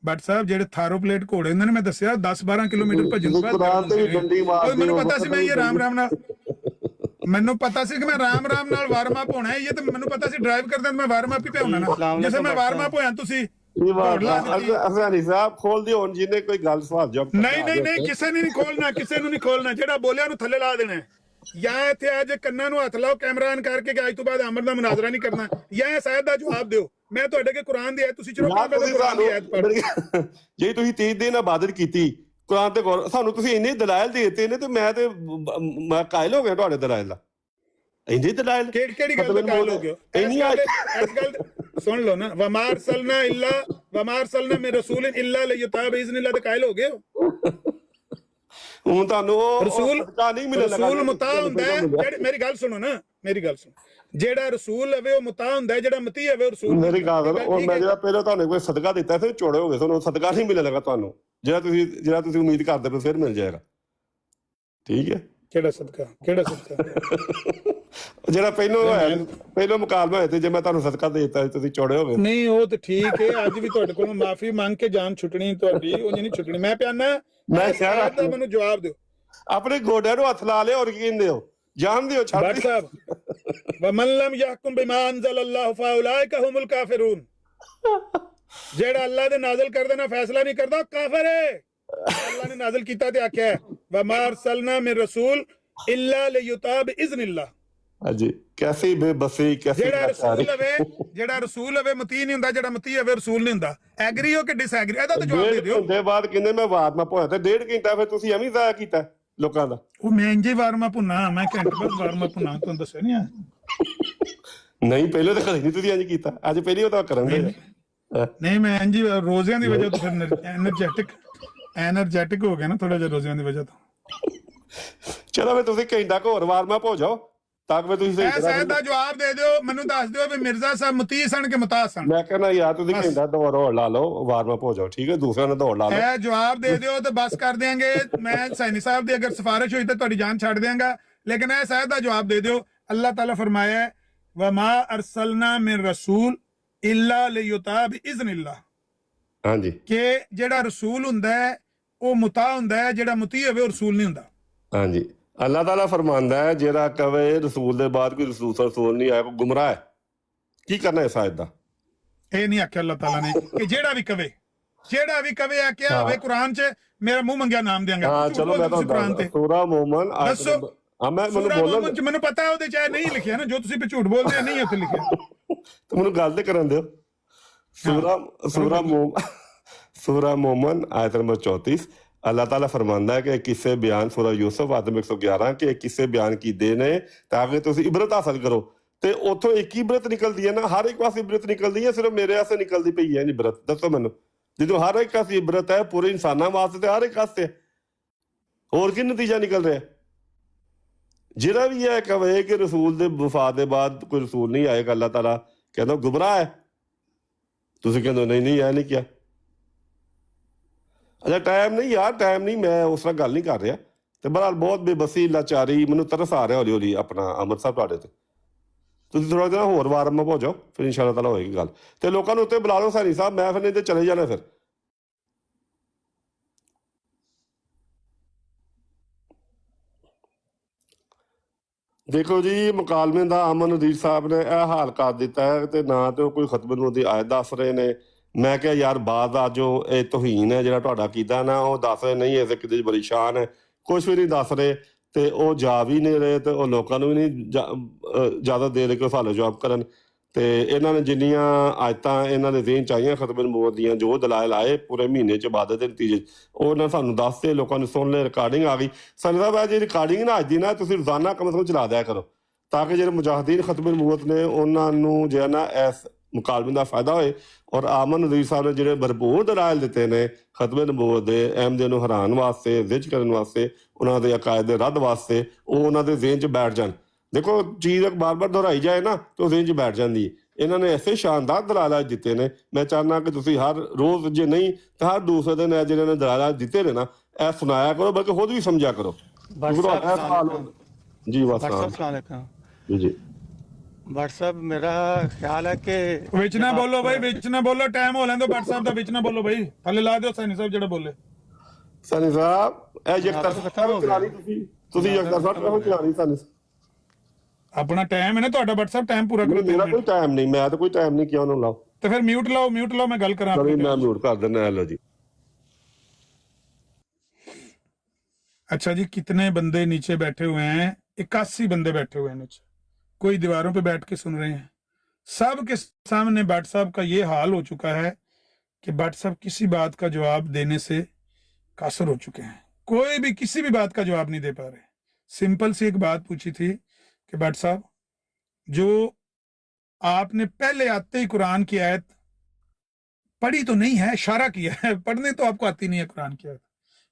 ਬਟ ਸਾਹਿਬ ਜਿਹੜੇ ਥਾਰੋ ਪਲੇਟ ਘੋੜੇ ਹੁੰਦੇ ਨੇ, ਮੈਂ ਦੱਸਿਆ 10-12 ਕਿਲੋਮੀਟਰ ਭੱਜਣ ਤੋਂ ਬਾਅਦ ਕੁਰਾਨ ਤੇ ਵੀ ਡੰਡੀ ਮਾਰ ਦੇ। ਮੈਨੂੰ ਪਤਾ ਸੀ ਮੈਂ ਇਹ ਰਾਮ ਨਾਲ ਮੈਨੂੰ ਪਤਾ ਸੀ ਕਿ ਮੈਂ ਰਾਮ ਨਾਲ ਵਾਰਮ ਅਪ ਹੋਣਾ ਹੈ। ਇਹ ਤਾਂ ਮੈਨੂੰ ਪਤਾ ਸੀ ਡਰਾਈਵ ਕਰਦੇ ਮੈਂ ਵਾਰਮ ਅਪ ਹੀ ਪਿਆ ਹੋਣਾ ਨਾ। ਜਿਵੇਂ ਮੈਂ ਵਾਰਮ ਅਪ ਹੋਇਆ ਤੁਸੀਂ ਇਹ ਬਾਤ ਅਸਾਨੀ ਸਾਹਿਬ ਖੋਲ ਦਿਓ ਹੁਣ, ਜਿਹਨੇ ਕੋਈ ਗੱਲ ਸਵਾਲ ਜਵਾਬ ਨਹੀਂ ਕਿਸੇ ਨੇ ਨਹੀਂ ਖੋਲਣਾ, ਕਿਸੇ ਨੂੰ ਨਹੀਂ ਖੋਲਣਾ। ਜਿਹੜਾ ਬੋਲਿਆ ਉਹਨੂੰ ਥੱਲੇ ਲਾ ਦੇਣਾ। ਜਾਂ ਇੱਥੇ ਅੱਜ ਕੰਨਾਂ ਨੂੰ ਹੱਥ ਲਾਓ ਕੈਮਰਾ ਆਨ ਕਰਕੇ ਕਿ ਅੱਜ ਤੋਂ ਬਾਅਦ ਅਮਰ ਦਾ ਮੁਨਾਜ਼ਰਾ ਨਹੀਂ ਕਰਨਾ, ਜਾਂ ਇਸ ਆਇਤ ਦਾ ਜਵਾਬ ਦਿਓ। ਮੈਂ ਤੁਹਾਡੇ ਕੇ ਕੁਰਾਨ ਦੀ ਆਇਤ ਤੁਸੀਂ ਚਲੋ ਕੁਰਾਨ ਦੀ ਆਇਤ ਪੜ੍ਹ। ਜੇ ਤੁਸੀਂ 30 ਦਿਨ ਇਬਾਦਤ ਕੀਤੀ ਕੁਰਾਨ ਤੇ ਸਾਨੂੰ ਤੁਸੀਂ ਇੰਨੇ ਦਲਾਇਲ ਦੇ ਦਿੱਤੇ ਨੇ ਤੇ ਮੈਂ ਕਾਇਲ ਹੋ ਗਿਆ ਤੁਹਾਡੇ ਦਲਾਇਲ ਦਾ। ਇੰਨੇ ਦਲਾਇਲ ਕਿਹੜੀ ਗੱਲ ਦਾ ਕਾਇਲ ਹੋ ਗਿਆ? ਇਸ ਗੱਲ ਸੁਣ ਲਓ ਨਾ, ਵਮਾ ਅਰਸਲਨਾ ਮਿਨ ਰਸੂਲਿਨ ਇল্লা ਲਿਯੁਤਾਅ ਬਿਇਜ਼ਨਿਲਲਾਹ ਤੇ ਕਾਇਲ ਹੋ ਗਏ ਹੋ। ਹੁਣ ਤੁਹਾਨੂੰ ਰਸੂਲ ਨਹੀਂ ਮਿਲਣ ਲੱਗਾ। ਰਸੂਲ ਮੁਤਾ ਹੁੰਦਾ ਹੈ। ਮੇਰੀ ਗੱਲ ਸੁਣੋ ਨਾ, ਮੇਰੀ ਗੱਲ ਸੁਣੋ। ਜਿਹੜਾ ਰਸੂਲ ਹੋਵੇ ਉਹ ਮੁਤਾ ਹੁੰਦਾ ਹੈ, ਜਿਹੜਾ ਮਤੀ ਹੋਵੇ ਉਹ ਰਸੂਲ। ਮੇਰੀ ਗੱਲ ਸੁਣੋ, ਉਹ ਮੈਂ ਜਿਹੜਾ ਪਹਿਲਾਂ ਤੁਹਾਨੂੰ ਕੋਈ ਸਦਕਾ ਦਿੱਤਾ ਸੀ ਚੋੜੇ ਹੋ ਗਏ, ਤੁਹਾਨੂੰ ਸਦਕਾ ਨਹੀਂ ਮਿਲਣ ਲੱਗਾ। ਤੁਹਾਨੂੰ ਜਿਹੜਾ ਤੁਸੀਂ ਉਮੀਦ ਕਰਦੇ ਪਏ ਫਿਰ ਮਿਲ ਜਾਏਗਾ। ਠੀਕ ਹੈ। ਕਿਹੜਾ ਸਦਕਾ ਜਿਹੜਾ ਪਹਿਲੋਂ ਮੁਕਾਬਲਾ ਹੋਇਆ ਤੇ ਜੇ ਮੈਂ ਤੁਹਾਨੂੰ ਸਦਕਾ ਦੇ ਦਿੱਤਾ ਤੁਸੀਂ ਚੋੜੇ ਹੋ ਗਏ। ਨਹੀਂ ਉਹ ਤਾਂ ਠੀਕ ਹੈ। ਅੱਜ ਵੀ ਤੁਹਾਡੇ ਕੋਲੋਂ ਮਾਫੀ ਮੰਗ ਕੇ ਜਾਨ ਛੁੱਟਣੀ ਤੁਹਾਡੀ, ਉਹ ਨਹੀਂ ਛੁੱਟਣੀ। ਮੈਂ ਪਿਆਨਾ ਮੈਂ ਕਿਹਾ ਮੈਨੂੰ ਜਵਾਬ ਦਿਓ। ਆਪਣੇ ਗੋਡਿਆਂ ਨੂੰ ਹੱਥ ਲਾ ਲਿਆ, ਹੋਰ ਕੀ ਕਹਿੰਦੇ ਹੋ? ਜਾਣਦੇ ਹੋ ਭੱਟ ਸਾਹਿਬ, ਵਮਨ ਲਮ ਯਹਕੁਮ ਬਿਮਾ ਅੰਜ਼ਲ ਅੱਲਾਹੁ ਫਉਲਾਇਕਾ ਹੁਮੁਲ ਕਾਫਿरून। ਜਿਹੜਾ ਅੱਲਾਹ ਦੇ ਨਾਜ਼ਲ ਕਰਦੇ ਨਾ ਫੈਸਲਾ ਨਹੀਂ ਕਰਦਾ ਕਾਫਰ ਹੈ। ਅੱਲਾਹ ਨੇ ਨਾਜ਼ਲ ਕੀਤਾ ਤੇ ਆਖਿਆ ਵਮਾ ਅਰਸਲਨਾ ਮਿਨ ਰਸੂਲ ਇल्ला ਲਿਯੁਤਾਅ ਬਿਇਜ਼ਨਿਲਲਾਹ। ਹਾਂਜੀ, ਕੈਸੀ ਬੇਬਸੀ ਕੈਸੀ। ਜਿਹੜਾ ਰਸੂਲ ਹੋਵੇ ਮਤੀ ਨਹੀਂ ਹੁੰਦਾ, ਜਿਹੜਾ ਮਤੀ ਹੋਵੇ ਰਸੂਲ ਨਹੀਂ ਹੁੰਦਾ। ਐਗਰੀ ਹੋ ਕਿ ਡਿਸਐਗਰੀ? ਇਹਦਾ ਤਾਂ ਜਵਾਬ ਦੇ ਦਿਓ। ਘੰਟੇ ਬਾਅਦ ਕਹਿੰਦੇ ਮੈਂ ਵਾਰਮ ਅਪ ਹੋਇਆ ਤੇ 1.5 ਘੰਟਾ ਫਿਰ ਤੁਸੀਂ ਐਵੇਂ ਜ਼ਾਇਆ ਕੀਤਾ ਲੋਕਾਂ ਦਾ। ਉਹ ਮੈਂ ਇੰਜੇ ਵਾਰਮ ਅਪ ਹੁੰਨਾ, ਮੈਂ ਘੰਟੇ ਬਾਅਦ ਵਾਰਮ ਅਪ ਹੁੰਨਾ, ਤੁਹਾਨੂੰ ਦੱਸਿਆ ਨਹੀਂ? ਨਹੀਂ ਪਹਿਲੇ ਤਾਂ ਕਦੇ ਨਹੀਂ ਤੁਸੀਂ ਇੰਜ ਕੀਤਾ, ਅੱਜ ਪਹਿਲੀ ਉਹ ਤਾਂ ਕਰਾਂਗੇ। ਨਹੀਂ ਮੈਂ ਇੰਜ ਰੋਜ਼ਿਆਂ ਦੀ ਵਜ੍ਹਾ ਤੋਂ ਫਿਰ ਐਨਰਜੈਟਿਕ ਹੋ ਗਿਆ ਨਾ ਥੋੜਾ ਜਿਹਾ ਰੋਜ਼ਿਆਂ ਦੀ ਵਜ੍ਹਾ ਤੋਂ। ਚਲੋ ਫਿਰ ਤੁਸੀਂ ਘੰਟਾ ਹੋਰ ਵਾਰਮ ਅਪ ਹੋ ਜਾਓ ਤਾਂ ਕਿ ਤੁਸੀਂ ਸਹੀ ਤਰ੍ਹਾਂ ਦਾ ਜਵਾਬ ਦੇ ਦਿਓ। ਮੈਨੂੰ ਦੱਸ ਦਿਓ ਵੀ ਮਿਰਜ਼ਾ ਸਾਹਿਬ ਮਤੀ ਸਨ ਕਿ ਮਤਾ ਸਨ। ਮੈਂ ਕਹਿੰਦਾ ਯਾਰ ਤੁਸੀਂ ਘੰਟਾ ਦੌੜ ਲਾ ਲਓ, ਵਾਰਮ ਅਪ ਹੋ ਜਾਓ। ਠੀਕ ਹੈ, ਦੂਸਰਿਆਂ ਨਾਲ ਦੌੜ ਲਾ ਲਓ। ਇਹ ਜਵਾਬ ਦੇ ਦਿਓ ਤੇ ਬਸ ਕਰ ਦਿਆਂਗੇ। ਮੈਂ ਸੈਣੀ ਸਾਹਿਬ ਦੀ ਅਗਰ ਸਿਫਾਰਿਸ਼ ਹੋਈ ਤਾਂ ਤੁਹਾਡੀ ਜਾਨ ਛੱਡ ਦਿਆਂਗਾ, ਲੇਕਿਨ ਇਹ ਸਾਹਿਬ ਦਾ ਜਵਾਬ ਦੇ ਦਿਓ। ਅੱਲਾਹ ਤਾਲਾ ਫਰਮਾਇਆ ਵਮਾ ਅਰਸਲਨਾ ਮਿਨ ਰਸੂਲ ਇल्ला ਲਿਯੁਤਾਅ ਬਿਇਜ਼ਨਿਲਲਾਹ। ਹਾਂਜੀ, ਕਿ ਜਿਹੜਾ ਰਸੂਲ ਹੁੰਦਾ ਹੈ ਉਹ ਮੁਤਾ ਹੁੰਦਾ ਹੈ, ਜਿਹੜਾ ਮੁਤੀ ਹੋਵੇ ਉਹ ਰਸੂਲ ਨਹੀਂ ਹੁੰਦਾ। ਹਾਂਜੀ, ਅੱਲਾਹ ਤਾਲਾ ਫਰਮਾਂਦਾ ਹੈ ਜਿਹੜਾ ਕਵੇ ਰਸੂਲ ਦੇ ਬਾਅਦ ਕੋਈ ਰਸੂਲ ਨਹੀਂ ਆਇਆ, ਕੋਈ ਗੁੰਮਰਾਹ ਹੈ। ਕੀ ਕਰਨਾ ਇਸ ਆਇਤ ਦਾ? ਇਹ ਨਹੀਂ ਆਖਿਆ ਅੱਲਾਹ ਤਾਲਾ ਨੇ ਕਿ ਜਿਹੜਾ ਵੀ ਕਵੇ ਆਖਿਆ ਹੋਵੇ ਕੁਰਾਨ 'ਚ ਮੇਰਾ ਮੂੰਹ ਮੰਗਿਆ ਨਾਮ ਦਿਆਂਗਾ। ਹਾਂ ਚਲੋ ਮੈਂ ਤੁਹਾਨੂੰ ਸੂਰਾ ਮੂਮਨ ਦੱਸੋ। ਮੈਨੂੰ ਪਤਾ ਉਹਦੇ 'ਚ ਨਹੀਂ ਲਿਖਿਆ ਨਾ, ਜੋ ਤੁਸੀਂ ਝੂਠ ਬੋਲਦੇ ਨਹੀਂ ਉੱਥੇ ਲਿਖਿਆ। ਮੈਨੂੰ ਗੱਲ ਤੇ ਕਰਨ ਦਿਓ। ਸੂਰਾ ਮੂਮਨ ਆਇਤ ਨੰਬਰ 34 ਅੱਲਾਹ ਤਾਲਾ ਫਰਮਾਂਦਾ ਹੈ ਕਿ ਕਿਸੇ ਬਿਆਨ ਸੂਰਾ ਯੂਸਫ ਆਦਮ 111 ਕਿ ਕਿਸੇ ਬਿਆਨ ਕੀਤੇ ਨੇ ਤਾਂ ਕਿ ਤੁਸੀਂ ਇਬਰਤ ਹਾਸਲ ਕਰੋ। ਤੇ ਉੱਥੋਂ ਇੱਕ ਹੀ ਇਬਰਤ ਨਿਕਲਦੀ ਹੈ ਨਾ, ਹਰ ਇੱਕ ਪਾਸੇ ਇਬਰਤ ਨਿਕਲਦੀ ਹੈ, ਸਿਰਫ ਮੇਰੇ ਵਾਸਤੇ ਨਿਕਲਦੀ ਪਈ ਹੈ ਇਬਰਤ? ਦੱਸੋ ਮੈਨੂੰ। ਜਦੋਂ ਹਰ ਇੱਕ ਪਾਸੇ ਇਬਰਤ ਹੈ ਪੂਰੇ ਇਨਸਾਨਾਂ ਵਾਸਤੇ ਤੇ ਹਰ ਇੱਕ ਵਾਸਤੇ, ਹੋਰ ਕੀ ਨਤੀਜਾ ਨਿਕਲ ਰਿਹਾ? ਜਿਹੜਾ ਵੀ ਇਹ ਕਹੇ ਕਿ ਰਸੂਲ ਦੇ ਵਫਾਤ ਦੇ ਬਾਅਦ ਕੋਈ ਰਸੂਲ ਨਹੀਂ ਆਏਗਾ, ਅੱਲਾਹ ਤਾਲਾ ਕਹਿੰਦਾ ਗੁੰਮਰਾਹ ਹੈ। ਤੁਸੀਂ ਕਹਿੰਦੇ ਨਹੀਂ ਇਹ ਨਹੀਂ ਕਿਹਾ। ਅੱਛਾ ਟਾਈਮ ਨਹੀਂ ਯਾਰ, ਟਾਈਮ ਨਹੀਂ, ਮੈਂ ਉਸ ਤਰ੍ਹਾਂ ਗੱਲ ਨਹੀਂ ਕਰ ਰਿਹਾ। ਤੇ ਬਹਰਾਲ ਬਹੁਤ ਬੇਬਸੀ ਲਾਚਾਰੀ, ਮੈਨੂੰ ਤਰਸ ਆ ਰਿਹਾ ਹੌਲੀ ਹੌਲੀ ਆਪਣਾ ਅਮਰ ਸਾਹਿਬ ਤੁਹਾਡੇ ਤੇ। ਤੁਸੀਂ ਥੋੜਾ ਜਿਹਾ ਹੋਰ ਵਾਰਮ ਅਪ ਹੋ ਜਾਓ, ਫਿਰ ਇਨਸ਼ਾਅੱਲਾਹ ਤਾਲਾ ਹੋਏਗੀ ਗੱਲ। ਤੇ ਲੋਕਾਂ ਨੂੰ ਉੱਤੇ ਬੁਲਾ ਲਓ ਸੈਣੀ ਸਾਹਿਬ, ਮੈਂ ਫਿਰ ਨਹੀਂ ਤੇ ਚਲੇ ਜਾਣਾ ਫਿਰ। ਦੇਖੋ ਜੀ, ਮੁਕਾਲਮੇ ਦਾ ਅਮਨ ਨਦੀਰ ਸਾਹਿਬ ਨੇ ਇਹ ਹਾਲ ਕਰ ਦਿੱਤਾ ਹੈ ਤੇ ਨਾ ਤੇ ਉਹ ਕੋਈ ਖਤਮ ਨੂੰ ਦੀ ਆਇਤ ਦੱਸ ਰਹੇ ਨੇ। ਮੈਂ ਕਿਹਾ ਯਾਰ ਬਾਤ ਦਾ ਜੋ ਇਹ ਤੋਹੀਨ ਹੈ ਜਿਹੜਾ ਤੁਹਾਡਾ ਕੀਤਾ ਨਾ, ਉਹ ਦੱਸ ਰਹੇ ਨਹੀਂ ਐਸੇ ਕਿਤੇ ਬੜੀ ਸ਼ਾਨ ਹੈ, ਕੁਛ ਵੀ ਨਹੀਂ ਦੱਸ ਰਹੇ। ਤੇ ਉਹ ਜਾ ਵੀ ਨਹੀਂ ਰਹੇ ਤੇ ਉਹ ਲੋਕਾਂ ਨੂੰ ਵੀ ਨਹੀਂ ਜ਼ਿਆਦਾ ਦੇ ਕੇ ਫਾਲੋ ਜਵਾਬ ਕਰਨ। ਤੇ ਇਹਨਾਂ ਨੇ ਜਿੰਨੀਆਂ ਆਇਤਾਂ ਇਹਨਾਂ ਦੇ ਜ਼ੇਨ ਚ ਆਈਆਂ ਖਤਮ ਨਬੂਵਤ ਦੀਆਂ, ਜੋ ਦਲਾਇਲ ਆਏ ਪੂਰੇ ਮਹੀਨੇ ਚ ਇਬਾਦਤ ਦੇ ਨਤੀਜੇ, ਉਹ ਇਹਨਾਂ ਸਾਨੂੰ ਦੱਸਦੇ, ਲੋਕਾਂ ਨੂੰ ਸੁਣ ਲੈ, ਰਿਕਾਰਡਿੰਗ ਆ ਗਈ। ਸਾਨੂੰ ਸਾਹਿਬ ਇਹ ਜਿਹੜੀ ਰਿਕਾਰਡਿੰਗ ਨਾ ਅੱਜ ਦੀ ਨਾ ਤੁਸੀਂ ਰੋਜ਼ਾਨਾ ਕਮ ਸੇ ਕਮ ਚਲਾ ਦਿਆ ਕਰੋ, ਤਾਂ ਕਿ ਜਿਹੜੇ ਮੁਜਾਹਿਦੀਨ ਖਤਮ ਨਬੂਵਤ ਨੇ ਉਹਨਾਂ ਨੂੰ ਜਿਹੜਾ ਨਾ ਇਸ ਮੁਕਾਲਮੇ ਦਾ ਫਾਇਦਾ ਹੋਏ। ਔਰ ਆਮਨ ਨਜ਼ੀਰ ਸਾਹਿਬ ਨੇ ਜਿਹੜੇ ਭਰਪੂਰ ਦਲਾਇਲ ਦਿੱਤੇ ਨੇ ਖਤਮ ਨਬੂਵਤ ਦੇ, ਅਹਿਮਦੀਆਂ ਨੂੰ ਹਰਾਉਣ ਵਾਸਤੇ, ਜ਼ਿਜ ਕਰਨ ਵਾਸਤੇ, ਉਹਨਾਂ ਦੇ ਅਕਾਇਦ ਦੇ ਰੱਦ ਵਾਸਤੇ, ਉਹ ਉਹਨਾਂ ਦੇ ਜ਼ੇਨ 'ਚ ਬੈਠ ਜਾਣ। ਦੇਖੋ ਚੀਜ਼ ਬਾਰ-ਬਾਰ ਦੁਹਰਾਈ ਜਾਏ ਨਾ ਤਾਂ ਉਹ ਜ਼ੇਨ 'ਚ ਬੈਠ ਜਾਂਦੀ ਹੈ। ਇਹਨਾਂ ਨੇ ਐਸੇ ਸ਼ਾਨਦਾਰ ਦਲਾਇਲ ਦਿੱਤੇ ਨੇ, ਮੈਂ ਚਾਹੁੰਦਾ ਕਿ ਤੁਸੀਂ ਹਰ ਰੋਜ਼, ਜੇ ਨਹੀਂ ਤਾਂ ਹਰ ਦੂਸਰੇ ਦਿਨ ਜਿਹਨਾਂ ਨੇ ਦਲਾਇਲ ਦਿੱਤੇ ਨੇ ਨਾ, ਇਹ ਸੁਣਾਇਆ ਕਰੋ, ਬਲਕਿ ਖੁਦ ਵੀ ਸਮਝਿਆ ਕਰੋ। ਜੀ ਜੀ व्हाट्सएप मेरा ख्याल है कि ਵਿੱਚ ਨਾ ਬੋਲੋ ਭਾਈ, ਵਿੱਚ ਨਾ ਬੋਲੋ, ਟਾਈਮ ਹੋ ਲੈਂਦੋ WhatsApp ਦਾ, ਵਿੱਚ ਨਾ ਬੋਲੋ ਭਾਈ, ਥੱਲੇ ਲਾ ਦਿਓ ਸੈਣੀ ਸਾਹਿਬ ਜਿਹੜਾ ਬੋਲੇ। ਸੈਣੀ ਸਾਹਿਬ ਇਹ ਯਕਤਰ ਸਾਹਿਬ ਚਲਾਣੀ ਤੁਸੀਂ ਯਕਤਰ ਸਾਹਿਬ ਚਲਾਣੀ ਸੈਣੀ ਆਪਣਾ ਟਾਈਮ ਹੈ ਨਾ ਤੁਹਾਡਾ WhatsApp ਟਾਈਮ ਪੂਰਾ ਕਰੋ। ਮੇਰਾ ਕੋਈ ਟਾਈਮ ਨਹੀਂ, ਮੈਂ ਤਾਂ ਕੋਈ ਟਾਈਮ ਨਹੀਂ ਕਿਹਾ ਉਹਨੂੰ ਲਾਓ। ਤੇ ਫਿਰ ਮਿਊਟ ਲਾਓ ਮੈਂ ਗੱਲ ਕਰਾਂ ਚਲੋ ਆਪਣੇ ਮੈਂ time 'ਚ। ਮਿਊਟ ਕਰ ਦਿੰਦਾ। ਹੈਲੋ ਜੀ। अच्छा जी, कितने बंदे नीचे बैठे हुए हैं? 81 बंदे बैठे हुए हैं नीचे, कोई दीवारों पे बैठ के सुन रहे हैं। सब के सामने भट्ट साहब का ये हाल हो चुका है कि भट्ट साहब किसी बात का जवाब देने से कासर हो चुके हैं। कोई भी किसी भी बात का जवाब नहीं दे पा रहे। सिंपल सी एक बात पूछी थी कि भट्ट साहब, जो आपने पहले आते ही कुरान की आयत पढ़ी तो नहीं है, इशारा किया है, पढ़ने तो आपको आती नहीं है कुरान की आयत,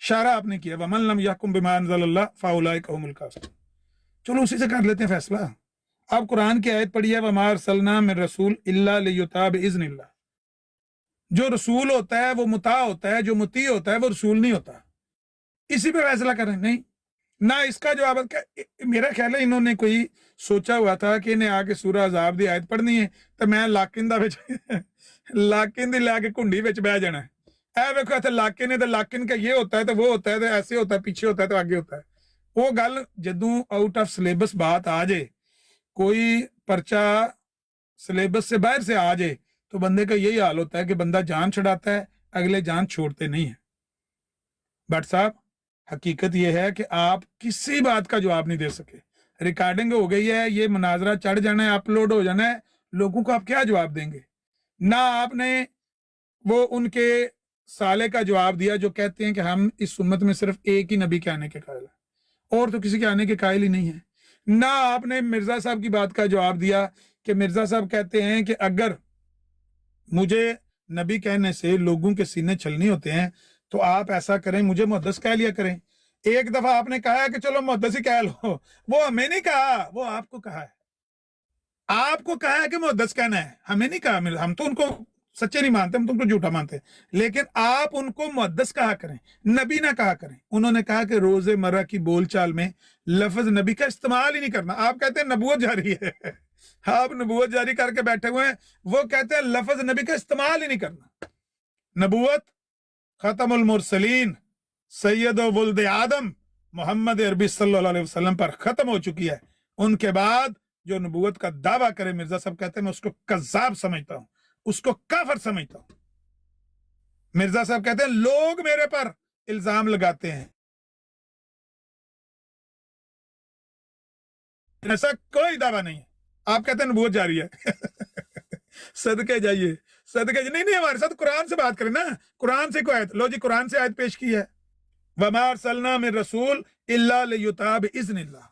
इशारा आपने किया वमन लम यहकुम बिमा अनज़लल्लाह फ़उलाइका हुमुल काफ़िरून। चलो उसी से कर लेते हैं फैसला। आप कुरान की आयत पढ़ी है, वमा अरसलना मिन रसूल इल्ला लियुता बिइज़्निल्लाह। जो रसूल होता है वो मुता होता है, जो मुती होता है वो रसूल नहीं होता। इसी पे फैसला करें। नहीं ना इसका जवाब। मेरा ख्याल है इन्होंने कोई सोचा हुआ था कि इन्हें आके सूरह अज़ाब दी आयत पढ़नी है तो मैं लाकिन दा विच लाकिन दी लैके घुंडी विच बह जाना है। वेखो इत्थे लाकिन है तो लाकिन का ये होता है तो वो होता है तो ऐसे होता है, पीछे होता है तो आगे होता है। वो गल जदों आउट ऑफ सिलेबस बात आ जाए, कोई पर्चा सिलेबस से बाहर से आ जाए तो बंदे का यही हाल होता है कि बंदा जान छुड़ाता है, अगले जान छोड़ते नहीं है। भट्ट साहब, हकीकत यह है कि आप किसी बात का जवाब नहीं दे सके। रिकॉर्डिंग हो गई है, ये मुनाजरा चढ़ जाना है, अपलोड हो जाना है, लोगों को आप क्या जवाब देंगे? ना आपने वो उनके साले का जवाब दिया जो कहते हैं कि हम इस उम्मत में सिर्फ एक ही नबी के आने के कायल है और तो किसी के आने के कायल ही नहीं है। ना आपने मिर्जा साहब की बात का जवाब दिया कि मिर्जा साहब कहते हैं कि अगर मुझे नबी कहने से लोगों के सीने छलनी होते हैं तो आप ऐसा करें, मुझे मुहद्दस कह लिया करें। एक दफा आपने कहा कि चलो मुहद्दस ही कह लो, वो हमें नहीं कहा, वो आपको कहा है। आपको कहा है कि मुहद्दस कहना है, हमें नहीं कहा। हम तो उनको सच्चे नहीं मानते, हम तो उनको झूठा मानते, लेकिन आप उनको मुहद्दस कहा करें, नबी ना कहा करें। उन्होंने कहा कि रोजे मर्रा की बोलचाल में लफ्ज नबी का इस्तेमाल ही नहीं करना। आप कहते हैं नबूवत जारी है, आप नबूवत जारी करके बैठे हुए हैं, वो कहते हैं लफ्ज नबी का इस्तेमाल ही नहीं करना। नबूवत खतमुल मुरसलीन सैयद वुल्द आदम मोहम्मद अरबी सल्लल्लाहु अलैहि वसल्लम पर खत्म हो चुकी है। उनके बाद जो नबूवत का दावा करे, मिर्जा साहब कहते हैं मैं उसको कज़्ज़ाब समझता हूं, उसको काफिर समझता हूं। मिर्जा साहब कहते हैं लोग मेरे पर इल्जाम लगाते हैं, ऐसा कोई दावा नहीं है। आप कहते हैं नबूवत जारी है सदके जाइए, सदके नहीं नहीं, हमारे साथ कुरान से बात करें ना, कुरान से कोई आयत लो जी, कुरान से आयत पेश की है, वमा अरसलना मिन रसूल इल्ला लियुता बिइज़्निल्लाह।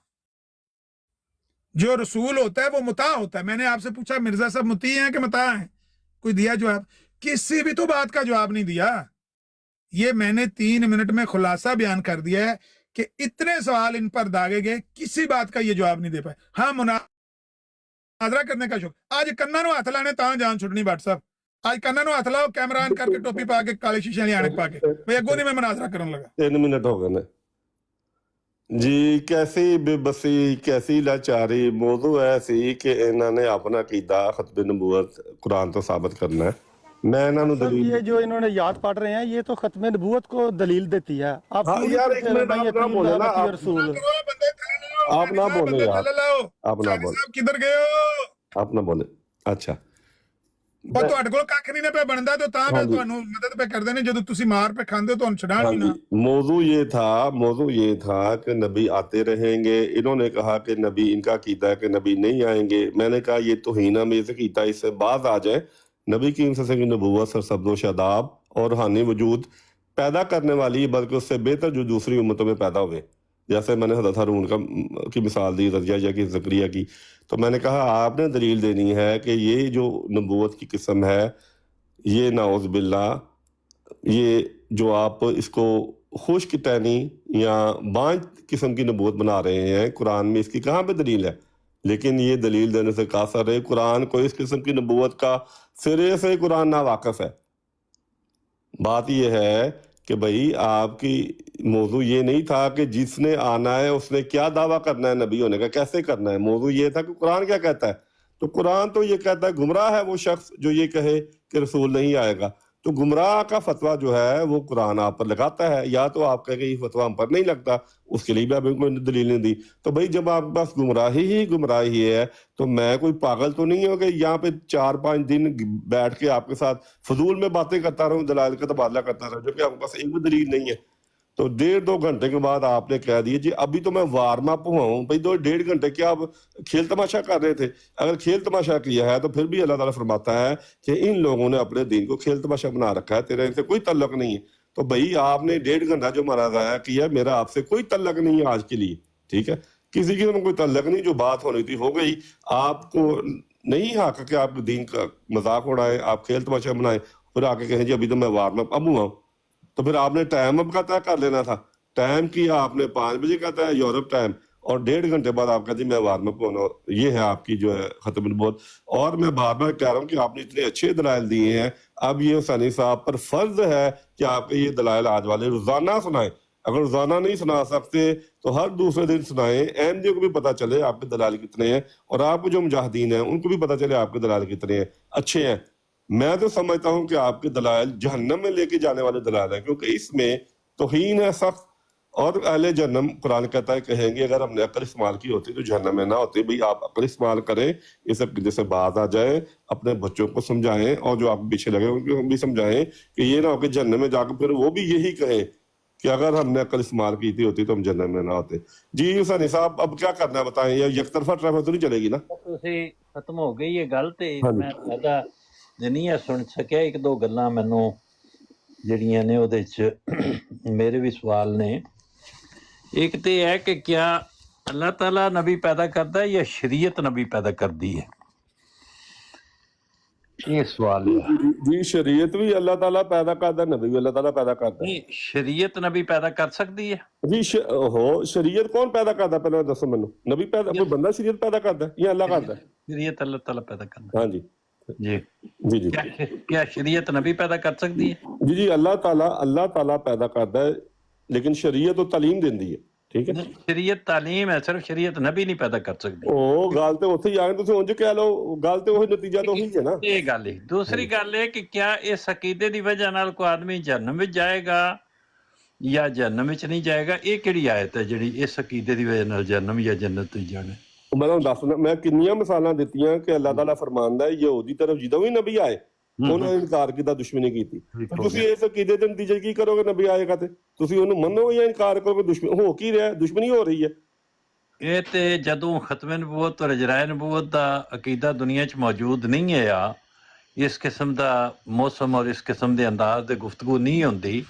जो रसूल होता है वो मुता होता है। मैंने आपसे पूछा मिर्जा साहब मुती हैं कि मुता हैं, कोई दिया जवाब? किसी भी तो बात का जवाब नहीं दिया। ये मैंने 3 मिनट में खुलासा बयान कर दिया है कि इतने सवाल इन पर दागे गए, किसी बात का ये जवाब नहीं दे पाए। हाँ, मुनाजरा करने का शौक। आज कन्ना नु हाथ लाने तां जान छुटनी। भट्ट साहब आज कन्ना नु हाथ लाओ, कैमरा ऑन करके टोपी पा के काले शीशे लियाने पा के भाई अगो नहीं मैं मुनाजरा करने लगा। 3 मिनट हो गए ने जी। कैसी बेबसी, कैसी लाचारी। मौजू है सी कि इन्होंने अपना कीदा खतबे नबूवत कुरान तो साबित करना है। मैं इन्होंने सर दलील ये जो इन्होंने याद पढ़ रहे हैं ये तो खत्म नबूवत को दलील देती है। आप हाँ क्यों नहीं यार, पढ़ते एक रहे मिनट भाई, आप ना यतीम बोले ना, दावती आप रसूल। आप ना बोले यार, आप ना बोले, किधर गए हो? आप ना बोले। अच्छा, ਉਹ ਤੁਹਾਡੇ ਕੋਲ ਕੱਖ ਨਹੀਂ ਨਾ ਪਿਆ ਬਣਦਾ ਤੇ ਤਾਂ हाँ ਫਿਰ जी, ਤੁਹਾਨੂੰ ਮਦਦ ਪੇ ਕਰਦੇ ਨੇ, ਜਦੋਂ ਤੁਸੀਂ ਮਾਰ ਪੇ ਖਾਂਦੇ ਹੋ ਤੁਹਾਨੂੰ ਛਡਾਣ हाँ ਵੀ जी। ਨਾ। मौजू ये था कि नबी आते रहेंगे। इन्होंने कहा कि नबी, इनका कीता है कि नबी नहीं आएंगे। मैंने कहा ये तौहीन में से कीता, इससे बाज आ जाए। नबी की की नबूवत सरसब्ज़ शादाब और रूहानी वजूद पैदा करने वाली, बल्कि उससे बेहतर जो दूसरी उम्मतों में पैदा हुए। जैसे मैंने हज़रत हारून की मिसाल दी, रज़िया की, ज़करिया की। तो मैंने कहा आपने दलील देनी है कि ये जो नबूवत की किस्म है, ये नाउज़ बिल्ला, ये जो आप इसको खुश्क टहनी या बांझ किस्म की नबूवत बना रहे हैं, कुरान में इसकी कहाँ पे दलील है? लेकिन ये दलील देने से कासर है। कुरान को इस किस्म की नबूवत का सिरे से कुरान ना वाकिफ है। बात यह है कि भाई आपकी मौजू ये नहीं था कि जिसने आना है उसने क्या दावा करना है नबी होने का, कैसे करना है। मौजू ये था कि कुरान क्या कहता है। तो कुरान तो ये कहता है गुमराह है वो शख्स जो ये कहे कि रसूल नहीं आएगा। तो गुमराह का फतवा जो है वो कुरान आप पर लगाता है, या तो आप कहेंगे ये फतवा हम पर नहीं लगता, उसके लिए भी आपने कोई दलील नहीं दी। तो भाई जब आपके पास गुमराही है तो मैं कोई पागल तो नहीं हूँ कि यहाँ पे 4-5 दिन बैठ के आपके साथ फजूल में बातें करता रहूँ, दलाइल का तबादला करता रहूँ, जबकि आपके पास एक भी दलील नहीं है। तो 1.5-2 घंटे के बाद आपने कह दिया जी अभी तो मैं वार्म अप हुआ हूँ। भाई 2-1.5 घंटे क्या आप खेल तमाशा कर रहे थे? अगर खेल तमाशा किया है तो फिर भी अल्लाह ताला फरमाता है कि इन लोगों ने अपने दीन को खेल तमाशा बना रखा है, तेरा इनसे कोई तल्लक नहीं है। तो भाई आपने 1.5 घंटा जो हमारा ज़ाया किया, मेरा आपसे कोई तल्लक नहीं है आज के लिए, ठीक है? किसी की कोई तल्लक नहीं, जो बात होनी थी हो गई। आपको नहीं हक कि आप दीन का मजाक उड़ाएं, आप खेल तमाशा बनाएं, फिर आके कहें जी अभी तो मैं वार्म अप अब हुआ। तो फिर आपने टाइम अब का तय कर लेना था। टाइम किया आपने 5 बजे का तय यूरोप टाइम, और 1.5 घंटे बाद आपका जी मैं वार्म अप होना। ये है आपकी जो है खत्म नबूवत। और मैं बार बार कह रहा हूँ कि आपने इतने अच्छे दलाइल दिए हैं, अब ये हुसैनी साहब पर फर्ज है कि आपके ये दलाइल आज वाले रोजाना सुनाएं। अगर रोजाना नहीं सुना सकते तो हर दूसरे दिन सुनाएं, अहमदियों को भी पता चले आपके दलाल कितने हैं, और आपको जो मुजाहिदीन हैं उनको भी पता चले आपके दलाल कितने हैं, अच्छे हैं। मैं तो समझता हूं कि आपके दलाइल जहन्नम में लेके जाने वाले दलाइल हैं, क्योंकि इसमें तौहीन है सख्त। और अहले जहन्नम कुरान कहता है कहेंगे अगर हमने अक्ल इस्तेमाल की होती तो जहन्नम में ना होते। भाई आप अक्ल इस्तेमाल करें, इस अकीदे से बात आ जाए, अपने बच्चों को समझाएं, और जो आप पीछे लगे उनको भी समझाएं कि ये ना हो कि जहन्नम में जाकर फिर वो भी यही कहें कि अगर हमने अक्ल इस्तेमाल की थी होती तो हम जन्नत में ना होते। जी हुसैनी साहब अब क्या करना है बताएं, या यकतरफा ट्रैफिक तो नहीं चलेगी ना? ਤੁਸੀਂ ਖਤਮ ਹੋ ਗਈ ਇਹ ਗੱਲ ਤੇ ਹਾਂਜੀ। ਮੈਂ ਜ਼ਿਆਦਾ ਨਹੀਂ ਆ ਸੁਣ ਸਕਿਆ। ਇੱਕ ਦੋ ਗੱਲਾਂ ਮੈਨੂੰ ਜਿਹੜੀਆਂ ਨੇ ਉਹਦੇ 'ਚ ਮੇਰੇ ਵੀ ਸਵਾਲ ਨੇ। ਇੱਕ ਤੇ ਇਹ ਹੈ ਕਿ ਕਿਆ ਅੱਲਾਹ ਤਾਲਾ ਨਬੀ ਪੈਦਾ ਕਰਦਾ ਹੈ ਜਾਂ ਸ਼ਰੀਅਤ ਨਬੀ ਪੈਦਾ ਕਰਦੀ ਹੈ? ਇਹ ਸਵਾਲ ਹੈ। जी शरीयत भी अल्लाह ताला पैदा करता है, नबी भी अल्लाह ताला पैदा करता है। ਨਹੀਂ ਸ਼ਰੀਅਤ ਨਬੀ ਪੈਦਾ ਕਰ ਸਕਦੀ ਹੈ? जी हो शरीयत कौन पैदा करता है? पहले दसो मैनू, नबी पैदा कोई बंदा शरीयत पैदा करता है या अल्लाह करता है? ਸ਼ਰੀਅਤ ਅੱਲਾਹ ਤਾਲਾ ਪੈਦਾ ਕਰਦਾ हाँ जी ਹੈ ਜੀ। जी जी क्या शरीयत नबी पैदा कर सकती है? जी जी अल्लाह ताला पैदा करता है, लेकिन शरीयत तो तालीम देती है, ठीक है? शरीयत तालीम है, सिर्फ शरीयत नबी नहीं पैदा कर सकती। ਉਹ ਗੱਲ ਤੇ ਉੱਥੇ ਹੀ ਆ ਗਏ, ਤੁਸੀਂ ਉਂਝ ਕਹਿ ਲਓ, ਗੱਲ ਤੇ ਉਹੀ ਨਤੀਜਾ ਤਾਂ ਉਹੀ ਹੈ ਨਾ। ਇਹ ਗੱਲ ਹੈ। ਦੂਸਰੀ ਗੱਲ ਇਹ ਕਿ ਕਿਆ ਇਸ ਅਕੀਦੇ ਦੀ ਵਜ੍ਹਾ ਨਾਲ ਕੋਈ ਆਦਮੀ ਜਹੰਨਮ ਵਿੱਚ ਜਾਏਗਾ ਜਾਂ ਜਹੰਨਮ ਵਿੱਚ ਨਹੀਂ ਜਾਏਗਾ? ਇਹ ਕਿਹੜੀ ਆਇਤ ਹੈ ਜਿਹੜੀ ਇਸ ਅਕੀਦੇ ਦੀ ਵਜ੍ਹਾ ਨਾਲ ਜਹੰਨਮ ਜਾਂ ਜੰਨਤ ਵਿੱਚ ਜਾਣਾ? ਮੈਂ ਤੁਹਾਨੂੰ ਦੱਸਦਾ, ਮੈਂ ਕਿੰਨੀਆਂ ਮਿਸਾਲਾਂ ਦਿੱਤੀਆਂ ਕਿ ਅੱਲਾਹ ਤਾਲਾ ਫਰਮਾਂਦਾ ਹੈ ਯਹੂਦੀ ਤਰਫ ਜਦੋਂ ਵੀ ਨਬੀ ਆਏ ਉਹਨਾਂ ਨੇ ਇਨਕਾਰ ਕੀਤਾ, ਦੁਸ਼ਮਣੀ ਕੀਤੀ। ਤੁਸੀਂ ਇਸ ਅਕੀਦੇ ਦੇ ਨਤੀਜੇ ਕੀ ਕਰੋਗੇ? ਨਬੀ ਆਏਗਾ ਤੇ ਤੁਸੀਂ ਉਹਨੂੰ ਮੰਨੋਗੇ ਜਾਂ ਇਨਕਾਰ ਕਰੋਗੇ? ਦੁਸ਼ਮਣੀ ਹੋ ਕੀ ਰਿਹਾ? ਦੁਸ਼ਮਣੀ ਹੋ ਰਹੀ ਹੈ। ਇਹ ਤੇ ਜਦੋਂ ਖਤਮ ਨਬੂਵਤ ਔਰ ਇਜਰਾਏ ਨਬੂਵਤ ਦਾ ਅਕੀਦਾ ਦੁਨੀਆ 'ਚ ਮੌਜੂਦ ਨਹੀਂ ਹੈ, ਇਸ ਕਿਸਮ ਦਾ ਮੌਸਮ ਔਰ ਇਸ ਕਿਸਮ ਦੇ ਅੰਦਾਜ਼ ਦੇ ਗੁਫ਼ਤਗੂ ਨਹੀਂ ਹੁੰਦੀ,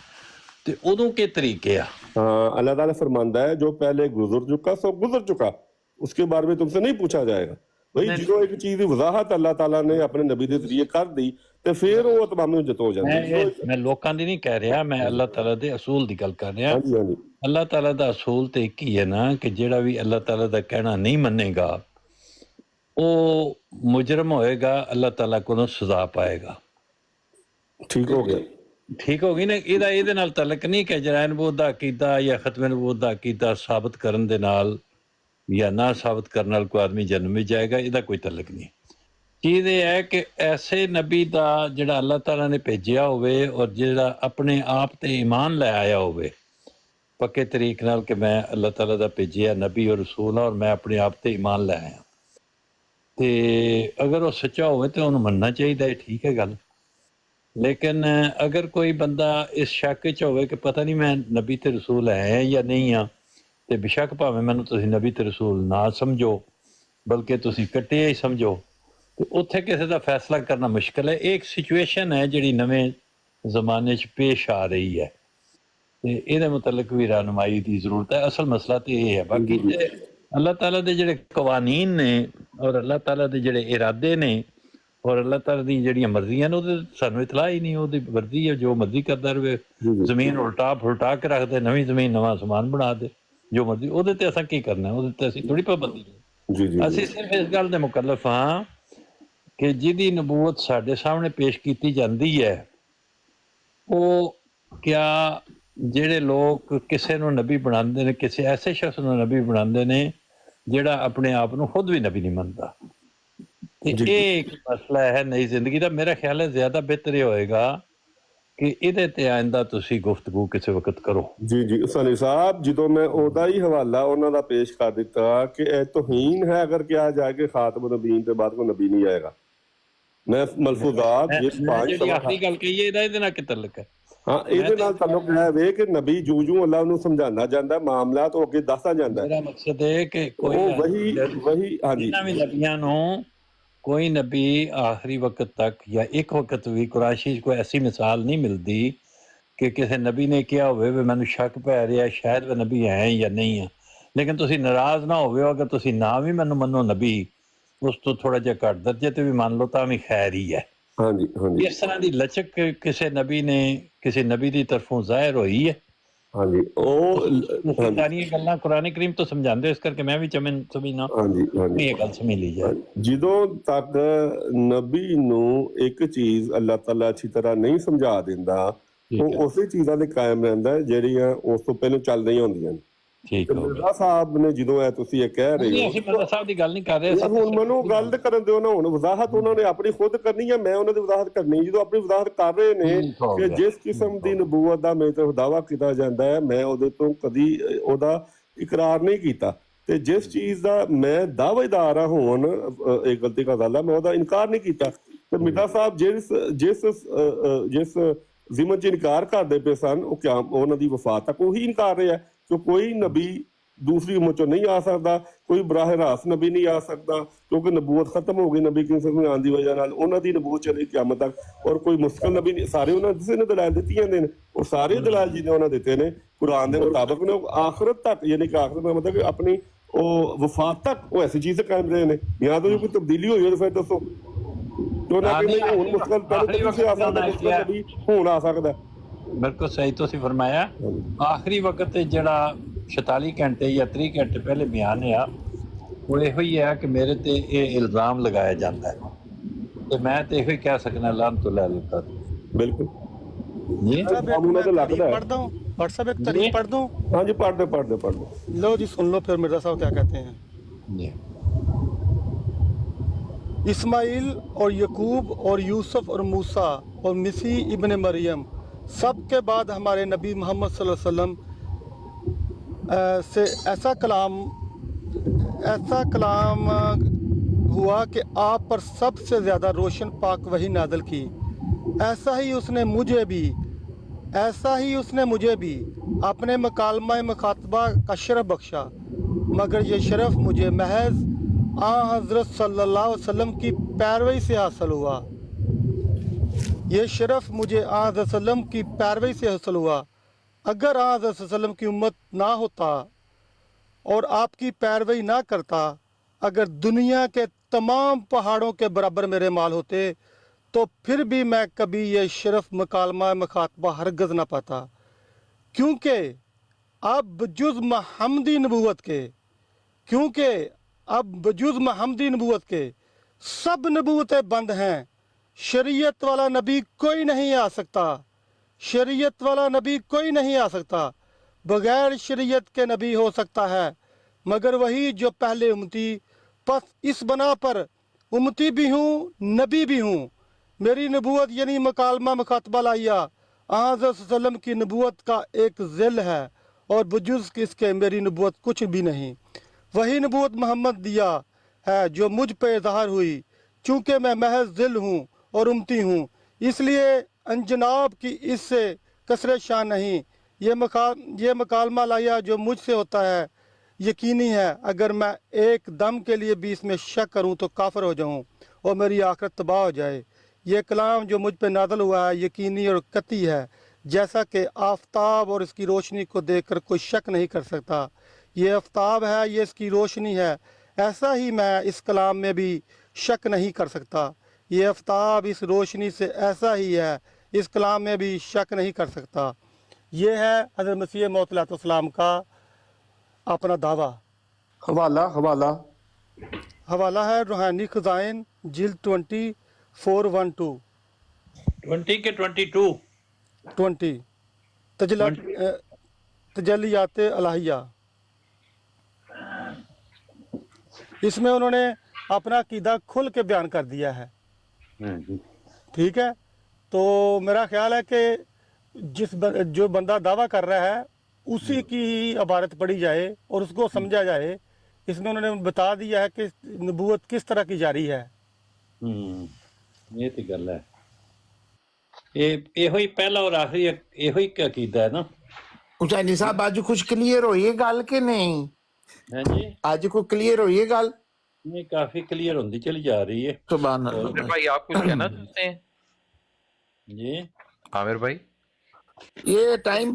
ਤੇ ਉਦੋਂ ਕੀ ਤਰੀਕੇ ਆ? हाँ अल्लाह ताला फरमांदा है जो पहले गुजर चुका सो गुजर चुका, उसके बारे में तुमसे नहीं पूछा जाएगा। भाई जो एक चीज की वजाहत अल्लाह ताला ने अपने नबी के जरिए कर दी ਤੇ ਫਿਰ ਉਹ ਤਮਾਮ ਹੁਜਤ ਹੋ ਜਾਂਦੀ ਹੈ। ਮੈਂ ਲੋਕਾਂ ਦੀ ਨਹੀਂ ਕਹਿ ਰਿਹਾ, ਮੈਂ ਅੱਲਾਹ ਤਾਲਾ ਦੇ ਅਸੂਲ ਦੀ ਗੱਲ ਕਰ ਰਿਹਾ। ਹਾਂਜੀ ਹਾਂਜੀ ਅੱਲਾਹ ਤਾਲਾ ਦਾ ਅਸੂਲ ਤੇ ਇੱਕ ਹੀ ਹੈ ਨਾ ਕਿ ਜਿਹੜਾ ਵੀ ਅੱਲਾਹ ਤਾਲਾ ਦਾ ਕਹਿਣਾ ਨਹੀਂ ਮੰਨੇਗਾ ਉਹ ਮੁਜਰਮ ਹੋਏਗਾ, ਅੱਲਾਹ ਤਾਲਾ ਕੋਲੋਂ ਸਜ਼ਾ ਪਾਏਗਾ। ਠੀਕ ਹੋ ਗਿਆ, ਠੀਕ ਹੋ ਗਈ ਨਾ? ਇਹਦੇ ਨਾਲ ਤਾਲੁਕ ਨਹੀਂ ਕਿ ਇਜਰਾਏ ਨਬੂਵਤ ਦਾ ਅਕੀਦਾ ਜਾਂ ਖਤਮ ਨਬੂਵਤ ਦਾ ਅਕੀਦਾ ਸਾਬਤ ਕਰਨ ਦੇ ਨਾਲ ਜਾਂ ਨਾ ਸਾਬਤ ਕਰਨ ਨਾਲ ਕੋਈ ਆਦਮੀ ਜਨਮ ਵਿੱਚ ਜਾਏਗਾ, ਇਹਦਾ ਕੋਈ ਤਾਲੁਕ ਨਹੀਂ। ਚੀਜ਼ ਇਹ ਹੈ ਕਿ ਐਸੇ ਨਬੀ ਦਾ ਜਿਹੜਾ ਅੱਲਾਹ ਤਾਲਾ ਨੇ ਭੇਜਿਆ ਹੋਵੇ ਔਰ ਜਿਹੜਾ ਆਪਣੇ ਆਪ ਤੇ ਈਮਾਨ ਲੈ ਆਇਆ ਹੋਵੇ ਪੱਕੇ ਤਰੀਕ ਨਾਲ ਕਿ ਮੈਂ ਅੱਲਾਹ ਤਾਲਾ ਦਾ ਭੇਜਿਆ ਨਬੀ ਔਰ ਰਸੂਲ ਹਾਂ ਔਰ ਮੈਂ ਆਪਣੇ ਆਪ ਤੇ ਈਮਾਨ ਲੈ ਆਇਆ, ਤੇ ਅਗਰ ਉਹ ਸੱਚਾ ਹੋਵੇ ਤਾਂ ਉਹਨੂੰ ਮੰਨਣਾ ਚਾਹੀਦਾ ਹੈ। ਠੀਕ ਹੈ ਗੱਲ। ਲੇਕਿਨ ਅਗਰ ਕੋਈ ਬੰਦਾ ਇਸ ਸ਼ੱਕ 'ਚ ਹੋਵੇ ਕਿ ਪਤਾ ਨਹੀਂ ਮੈਂ ਨਬੀ ਤੇ ਰਸੂਲ ਹੈ ਜਾਂ ਨਹੀਂ ਹਾਂ, ਤੇ ਬੇਸ਼ੱਕ ਭਾਵੇਂ ਮੈਨੂੰ ਤੁਸੀਂ ਨਬੀ ਤੇ ਰਸੂਲ ਨਾ ਸਮਝੋ ਬਲਕਿ ਤੁਸੀਂ ਕੱਟਿਆ ਹੀ ਸਮਝੋ, ਤੇ ਉੱਥੇ ਕਿਸੇ ਦਾ ਫੈਸਲਾ ਕਰਨਾ ਮੁਸ਼ਕਿਲ ਹੈ। ਇਹ ਇੱਕ ਸਿਚੁਏਸ਼ਨ ਹੈ ਜਿਹੜੀ ਨਵੇਂ ਜ਼ਮਾਨੇ 'ਚ ਪੇਸ਼ ਆ ਰਹੀ ਹੈ, ਤੇ ਇਹਦੇ ਮੁਤਲਕ ਵੀ ਰਹਿਨੁਮਾਈ ਦੀ ਜ਼ਰੂਰਤ ਹੈ। ਅਸਲ ਮਸਲਾ ਤੇ ਇਹ ਹੈ। ਬਾਕੀ ਤੇ ਅੱਲਾਹ ਤਾਲਾ ਦੇ ਜਿਹੜੇ ਕਵਾਨੀਨ ਨੇ ਔਰ ਅੱਲਾਹ ਤਾਲਾ ਦੇ ਜਿਹੜੇ ਇਰਾਦੇ ਨੇ ਔਰ ਅੱਲਾਹ ਤਾਲਾ ਦੀਆਂ ਜਿਹੜੀਆਂ ਮਰਜ਼ੀਆਂ ਨੇ ਉਹਦੇ ਸਾਨੂੰ ਇਤਲਾਹ ਹੀ ਨਹੀਂ। ਉਹਦੀ ਮਰਜ਼ੀ ਹੈ, ਜੋ ਮਰਜ਼ੀ ਕਰਦਾ ਰਹੇ। ਜ਼ਮੀਨ ਉਲਟਾ ਫੁਲਟਾ ਕੇ ਰੱਖਦੇ, ਨਵੀਂ ਜ਼ਮੀਨ ਨਵਾਂ ਸਮਾਨ ਬਣਾ ਦੇ, ਜੋ ਮਰਜ਼ੀ। ਉਹਦੇ ਤੇ ਅਸਾਂ ਕੀ ਕਰਨਾ? ਉਹਦੇ ਤੇ ਅਸੀਂ ਥੋੜੀ ਪਾਬੰਦੀ। ਅਸੀਂ ਸਿਰਫ ਇਸ ਗੱਲ ਦੇ ਮੁਕੱਲਫ ਹਾਂ ਕਿ ਜਿਹਦੀ ਨਬੂਵਤ ਸਾਡੇ ਸਾਹਮਣੇ ਪੇਸ਼ ਕੀਤੀ ਜਾਂਦੀ ਹੈ ਉਹ ਕਿਆ ਜਿਹੜੇ ਲੋਕ ਕਿਸੇ ਨੂੰ ਨਬੀ ਬਣਾਉਂਦੇ ਨੇ, ਕਿਸੇ ਐਸੇ ਸ਼ਖਸ ਨੂੰ ਨਬੀ ਬਣਾਉਂਦੇ ਨੇ ਜਿਹੜਾ ਆਪਣੇ ਆਪ ਨੂੰ ਖੁਦ ਵੀ ਨਬੀ ਨਹੀਂ ਮੰਨਦਾ, ਤੇ ਇਹ ਇੱਕ ਮਸਲਾ ਹੈ ਨਈ ਜ਼ਿੰਦਗੀ ਦਾ। ਮੇਰਾ ਖਿਆਲ ਹੈ ਜ਼ਿਆਦਾ ਬਿਹਤਰ ਇਹ ਹੋਏਗਾ ਕਿ ਇਹਦੇ ਤੇ ਆਇੰਦਾ ਤੁਸੀਂ ਗੁਫ਼ਤਗੂ ਕਿਸੇ ਵਕਤ ਕਰੋ। ਜੀ ਜੀ ਸਨੀ ਸਾਹਿਬ, ਜਦੋਂ ਮੈਂ ਉਹਦਾ ਹੀ ਹਵਾਲਾ ਉਹਨਾਂ ਦਾ ਪੇਸ਼ ਕਰ ਦਿੱਤਾ ਕਿ ਇਹ ਤੋਹੀਨ ਹੈ ਅगर ਕਿਹਾ ਜਾए कि खातम नबीन के बाद कोई नबी नहीं आएगा, मैं मलफूजात जिस ਮੈਂ 5 ਜਿਹੜੀ ਆਖਰੀ ਗੱਲ ਕਹੀ ਹੈ ਇਹਦਾ ਇਹਦੇ ਨਾਲ ਕੀ ਤਾਲੁਕ ਹੈ? ਹਾਂ ਇਹਦੇ ਨਾਲ ਤਾਲੁਕ ਹੈ ਵੇ ਕਿ ਨਬੀ ਜੂ ਅੱਲਾਹ ਨੂੰ ਸਮਝਾਉਣਾ ਜਾਂਦਾ ਮਾਮਲਾ ਤੋਂ ਅੱਗੇ ਦੱਸਦਾ ਜਾਂਦਾ ਮੇਰਾ ਮਕਸਦ ਹੈ ਕਿ ਕੋਈ ਉਹ ਵਹੀ ਹਾਂਜੀ ਇਹਨਾਂ ਵੀ ਨਬੀਆਂ ਨੂੰ ਕੋਈ ਨਬੀ ਆਖਰੀ ਵਕਤ ਤੱਕ ਜਾਂ ਇੱਕ ਵਕਤ ਵੀ ਕੁਰਾਨ ਸ਼ਰੀਫ 'ਚ ਕੋਈ ਐਸੀ ਮਿਸਾਲ ਨਹੀਂ ਮਿਲਦੀ ਕਿ ਕਿਸੇ ਨਬੀ ਨੇ ਕਿਹਾ ਹੋਵੇ ਵੀ ਮੈਨੂੰ ਸ਼ੱਕ ਪੈ ਰਿਹਾ ਸ਼ਾਇਦ ਉਹ ਨਬੀ ਹੈ ਜਾਂ ਨਹੀਂ ਹੈ, ਲੇਕਿਨ ਤੁਸੀਂ ਨਾਰਾਜ਼ ਨਾ ਹੋਵੇ ਅਗਰ ਤੁਸੀਂ ਨਾ ਵੀ ਮੈਨੂੰ ਮੰਨੋ ਨਬੀ, ਉਸ ਤੋਂ ਥੋੜਾ ਜਿਹਾ ਘੱਟ ਦਰਜੇ ਤੇ ਵੀ ਮੰਨ ਲਓ ਤਾਂ ਵੀ ਖੈਰ ਹੀ ਹੈ। ਹਾਂਜੀ ਹਾਂਜੀ ਇਸ ਤਰ੍ਹਾਂ ਦੀ ਲਚਕ ਕਿਸੇ ਨਬੀ ਦੀ ਤਰਫੋਂ ਜ਼ਾਹਿਰ ਹੋਈ ਹੈ। ਹਾਂਜੀ ਉਹ ਸਾਰੀਆਂ ਗੱਲਾਂ ਕੁਰਾਨ ਕਰੀਮ ਤੋਂ ਸਮਝਾਉਂਦੇ, ਇਸ ਕਰਕੇ ਮੈਂ ਵੀ ਸਮਝਣਾ ਹਾਂਜੀ ਹਾਂਜੀ ਇਹ ਗੱਲ ਸਮਝ ਲਈ ਜਾਏ। ਜਦੋਂ ਤੱਕ ਨਬੀ ਨੂੰ ਇੱਕ ਚੀਜ਼ ਅੱਲਾਹ ਤਾਲਾ ਅੱਛੀ ਤਰ੍ਹਾਂ ਨਹੀਂ ਸਮਝਾ ਦਿੰਦਾ ਉਹ ਉਸੇ ਚੀਜ਼ਾਂ ਦੇ ਕਾਇਮ ਰਹਿੰਦਾ ਜਿਹੜੀਆਂ ਉਸ ਤੋਂ ਪਹਿਲਾਂ ਚੱਲ ਰਹੀਆਂ ਹੁੰਦੀਆਂ ਨੇ। ਠੀਕ ਹੈ ਮਿਰਜ਼ਾ ਸਾਹਿਬ ਨੇ ਜਦੋਂ ਤੁਸੀਂ ਇਹ ਕਹਿ ਰਹੇ ਹੋ, ਅਸੀਂ ਮਿਰਜ਼ਾ ਸਾਹਿਬ ਦੀ ਗੱਲ ਨਹੀਂ ਕਰ ਰਹੇ, ਹੁਣ ਮੈਨੂੰ ਗੱਲ ਤੇ ਕਰਨ ਦਿਓ ਨਾ, ਹੁਣ ਵਜ਼ਾਹਤ ਉਹਨਾਂ ਨੇ ਆਪਣੀ ਖੁਦ ਕਰਨੀ ਹੈ, ਮੈਂ ਉਹਨਾਂ ਦੀ ਵਜ਼ਾਹਤ ਕਰਨੀ। ਜਦੋਂ ਆਪਣੀ ਵਜ਼ਾਹਤ ਕਰ ਰਹੇ ਨੇ ਕਿ ਜਿਸ ਕਿਸਮ ਦੀ ਨਬੂਵਤ ਦਾ ਮੇਰੇ ਤੋਂ ਦਾਅਵਾ ਕੀਤਾ ਜਾਂਦਾ ਹੈ ਮੈਂ ਉਹਦੇ ਤੋਂ ਕਦੀ ਉਹਦਾ ਇਕਰਾਰ ਨਹੀਂ ਕੀਤਾ, ਤੇ ਜਿਸ ਚੀਜ਼ ਦਾ ਮੈਂ ਦਾਅਵੇਦਾਰ ਹਾਂ ਹੁਣ ਇਹ ਗਲਤੀ ਦਾ ਗੱਲ ਹੈ ਮੈਂ ਉਹਦਾ ਇਨਕਾਰ ਨਹੀਂ ਕੀਤਾ। ਤੇ ਮਿਰਜ਼ਾ ਸਾਹਿਬ ਜਿਸ ਜ਼ਿਮਨ ਚ ਇਨਕਾਰ ਕਰਦੇ ਪਏ ਸਨ ਉਹ ਕਿਆ ਉਹਨਾਂ ਦੀ ਵਫਾਤ ਤੱਕ ਉਹੀ ਇਨਕਾਰ ਰਿਹਾ ਕਿ ਕੋਈ ਨਬੀ ਦੂਸਰੀ ਉਮਤ ਚੋਂ ਨਹੀਂ ਆ ਸਕਦਾ, ਕੋਈ ਬਰਾਹ ਰਾਸਤ ਨਬੀ ਨਹੀਂ ਆ ਸਕਦਾ ਕਿਉਂਕਿ ਨਬੂਵਤ ਖਤਮ ਹੋ ਗਈ ਨਬੀ ਕਿਸਮ ਆਉਣ ਦੀ ਵਜ੍ਹਾ ਨਾਲ, ਉਹਨਾਂ ਦੀ ਨਬੂਵਤ ਚਲੀ ਕਿਆਮਤ ਤੱਕ। ਔਰ ਕੋਈ ਮੁਸਕਲ ਨਬੀ ਨਹੀਂ, ਸਾਰੇ ਉਹਨਾਂ ਕਿਸੇ ਨੇ ਦਲਾਲ ਦਿੱਤੀਆਂ ਨੇ, ਉਹ ਸਾਰੇ ਦਲਾਲ ਜਿਹਨੇ ਉਹਨਾਂ ਦਿੱਤੇ ਨੇ ਕੁਰਾਨ ਦੇ ਮੁਤਾਬਕ ਨੇ, ਉਹ ਆਖਰਤ ਤੱਕ ਯਾਨੀ ਕਿ ਆਖਰਤ ਦਾ ਮਤਲਬ ਕਿ ਆਪਣੀ ਉਹ ਵਫਾਤ ਤੱਕ ਉਹ ਐਸੀ ਚੀਜ਼ ਤੇ ਕਾਇਮ ਰਹੇ ਨੇ। ਜਾਂ ਤਾਂ ਕੋਈ ਤਬਦੀਲੀ ਹੋਈ ਤਾਂ ਫਿਰ ਦੱਸੋ ਕਿਉਂ ਨਾ ਕਿ ਹੁਣ ਮੁਸਕਲ ਪਹਿਲੇ ਕਿਸੇ ਆ ਸਕਦਾ, ਮੁਸਕਲ ਨਬੀ ਹੁਣ ਆ ਸਕਦਾ। ਬਿਲਕੁਲ ਸਹੀ ਤੁਸੀਂ ਫਰਮਾਇਆ। ਆਖਰੀ ਵਕਤ ਤੇ ਜਿਹੜਾ 46 ਘੰਟੇ ਜਾਂ 30 ਘੰਟੇ ਪਹਿਲੇ ਬਿਆਨ ਆ ਉਹ ਇਹੋ ਹੀ ਹੈ ਕਿ ਮੇਰੇ ਤੇ ਇਹ ਇਲਜ਼ਾਮ ਲਗਾਇਆ ਜਾਂਦਾ ਹੈ ਤੇ ਮੈਂ ਤੇ ਇਹੋ ਹੀ ਕਹਿ ਸਕਦਾ ਲਾਨਤੁल्लाह अलैहि। ਬਿਲकुल ਜੀ पढ़ता हूँ व्हाट्सएप एक तारीफ पढ़ दूँ। हाँ जी पढ़ दो लो जी सुन लो फिर मिर्जा साहब क्या कहते हैं। जी इस्माइल और यकूब और यूसुफ और मूसा और मसीह इब्न मरियम सब के बाद हमारे नबी मोहम्मद सल्लल्लाहु अलैहि वसल्लम से ऐसा कलाम हुआ कि आप पर सबसे ज़्यादा रोशन पाक वही नाज़िल की। ऐसा ही उसने मुझे भी अपने मकालमा मुखातबा का शरफ बख्शा, मगर ये शरफ मुझे महज हज़रत सल्लल्लाहु अलैहि वसल्लम की पैरवी से हासिल हुआ। ये शरफ मुझे हज़रत सल्लम की पैरवी से हासिल हुआ। अगर हज़रत सल्लम की उम्मत ना होता और आपकी पैरवी ना करता, अगर दुनिया के तमाम पहाड़ों के बराबर मेरे माल होते तो फिर भी मैं कभी ये शरफ मकालमा मुखातबा हरगज़ ना पाता, क्योंकि अब बजुज़ महमदी नबूवत के सब नबूवतें बंद हैं। शरीयत वाला नबी कोई नहीं आ सकता, बगैर शरीयत के नबी हो सकता है मगर वही जो पहले उम्मती। बस इस बना पर उम्मती भी हूँ नबी भी हूँ। मेरी नबूवत यानी मकालमा मुखातबा लाइया हज़रत सल्लम की नबूवत का एक ज़िल है और बजुज़ किसके मेरी नबूवत कुछ भी नहीं। वही नबूवत मोहम्मद दिया है जो मुझ पे इज़हार हुई, चूँकि मैं महज ज़िल हूँ और उम्मती हूँ, इसलिए अनजनाब की इससे कसरे शान नहीं। ये मकालमा लाया जो मुझसे होता है यकीनी है, अगर मैं एक दम के लिए भी इसमें शक करूं तो काफिर हो जाऊं और मेरी आखिरत तबाह हो जाए। ये कलाम जो मुझ पे नाज़िल हुआ है यकीनी और कती है, जैसा कि आफताब और इसकी रोशनी को देखकर कोई शक नहीं कर सकता। ये आफताब है, ये इसकी रोशनी है, ऐसा ही मैं इस कलाम में भी शक नहीं कर सकता। ये आफताब इस रोशनी से ऐसा ही है, इस कलाम में भी शक नहीं कर सकता। ये है हज़रत मसीह मौद अलैहिस्सलाम का अपना दावा। हवाला है रूहानी खज़ाइन जिल्द 2412 20 के 22 तजल्लियात इलाहिया। इसमें उन्होंने अपना अकीदा खुल के बयान कर दिया है। ठीक है। तो मेरा ख्याल है कि जो बंदा दावा कर रहा है उसी की ही इबारत पढ़ी जाए और उसको समझा जाए। इसमें उन्होंने बता दिया है कि नबूवत किस तरह की जारी है। ਇਹ ਤੇ ਗੱਲ ਹੈ। ਇਹੋ ਹੀ ਪਹਿਲਾ ਔਰ ਆਖਰੀ ਇਹੋ ਹੀ ਅਕੀਦਾ ਹੈ ਨਾ। हुसैनी साहब अज कुछ क्लियर होई है गल कि नहीं? ਹੈ ਜੀ अज कोई क्लियर होई है गल? ਇਹ ਕਾਫੀ ਕਲੀਅਰ ਹੁੰਦੀ ਚਲੀ ਜਾ ਰਹੀ ਹੈ। सुभान आमिर अल्लाह। भाई आप कुछ कहना चाहते हैं? जी आमिर भाई ये टाइम